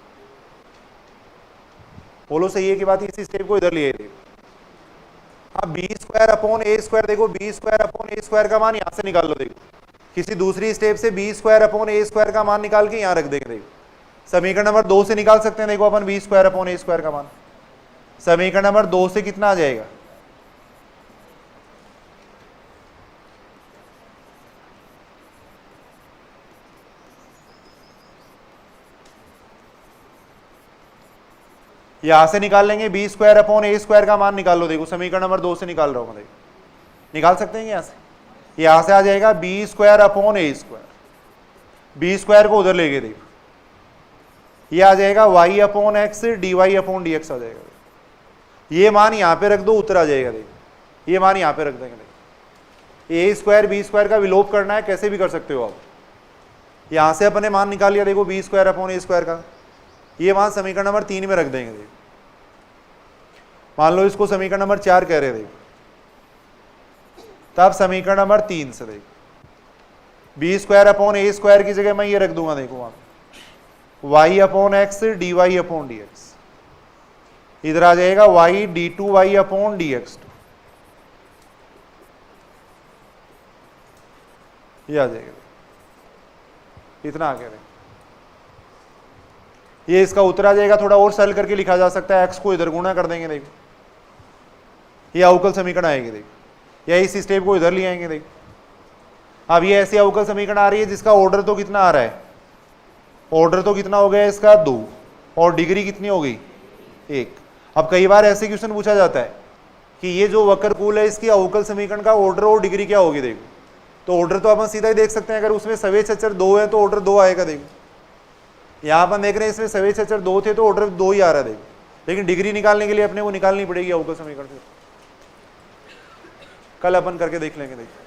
A: बोलो सही है कि बात, इस स्टेप को इधर लिए। देखो अब B square upon a square, देखो B square upon a square का मान यहां से निकाल लो। देखो किसी दूसरी स्टेप से B square upon a square का मान निकाल के यहां रख देंगे। देखो समीकरण नंबर 2 से निकाल सकते हैं। देखो अपन B square upon a square का मान समीकरण नंबर 2 से कितना आ जाएगा, यहां से निकाल लेंगे B square upon a square का मान निकाल लो। देखो समीकरण नंबर 2 से निकाल रहा हूं मैं। निकाल सकते हैं यहां से आ जाएगा B square upon a square, B square को उधर ले गए। देखो ये आ जाएगा y upon x dy upon dx आ जाएगा। ये मान यहां पे रख दो, उत्तर आ जाएगा। देखो ये मान यहां पे रख देंगे। देखो ए स्क्वायर बी स्क्वायर का विलोप करना है, कैसे भी कर सकते हो आप। यहां से अपने मान निकाल लिया। देखो B square upon a square का ये मान समीकरण नंबर 3 में रख देंगे। देखो मान लो इसको समीकरण नंबर 4 कह रहे। देखो तब समीकरण नंबर 3 से देखो B square upon a square की जगह मैं ये रख दूंगा। देखो वहां y upon x dy upon dx, इधर आ जाएगा y d2y अपॉन dx2, ये आ जाएगा। इतना आ गया। ये इसका उत्तर आ जाएगा। थोड़ा और सरल करके लिखा जा सकता है, x को इधर गुणा कर देंगे। देखो ये अवकल समीकरण आएगी। देखो या इस स्टेप को इधर ले आएंगे। देखो अब ये ऐसी अवकल समीकरण आ रही है जिसका ऑर्डर तो कितना आ रहा है, ऑर्डर तो कितना हो गया इसका 2, और डिग्री कितनी हो गई 1। अब कई बार ऐसे क्वेश्चन पूछा जाता है कि ये जो वक्रकूल है इसकी अवकल समीकरण का ऑर्डर और डिग्री क्या होगी। देखो तो ऑर्डर तो अपन सीधा ही देख सकते हैं, अगर उसमें सवेज अचर 2 है तो ऑर्डर 2 आएगा। देखो यहाँ अपन देख रहे हैं इसमें सवेज अचर 2 थे तो ऑर्डर 2 ही आ रहा है। देखो लेकिन डिग्री निकालने के लिए अपने को निकालनी पड़ेगी अवकल समीकरण से। कल अपन करके देख लेंगे। देखो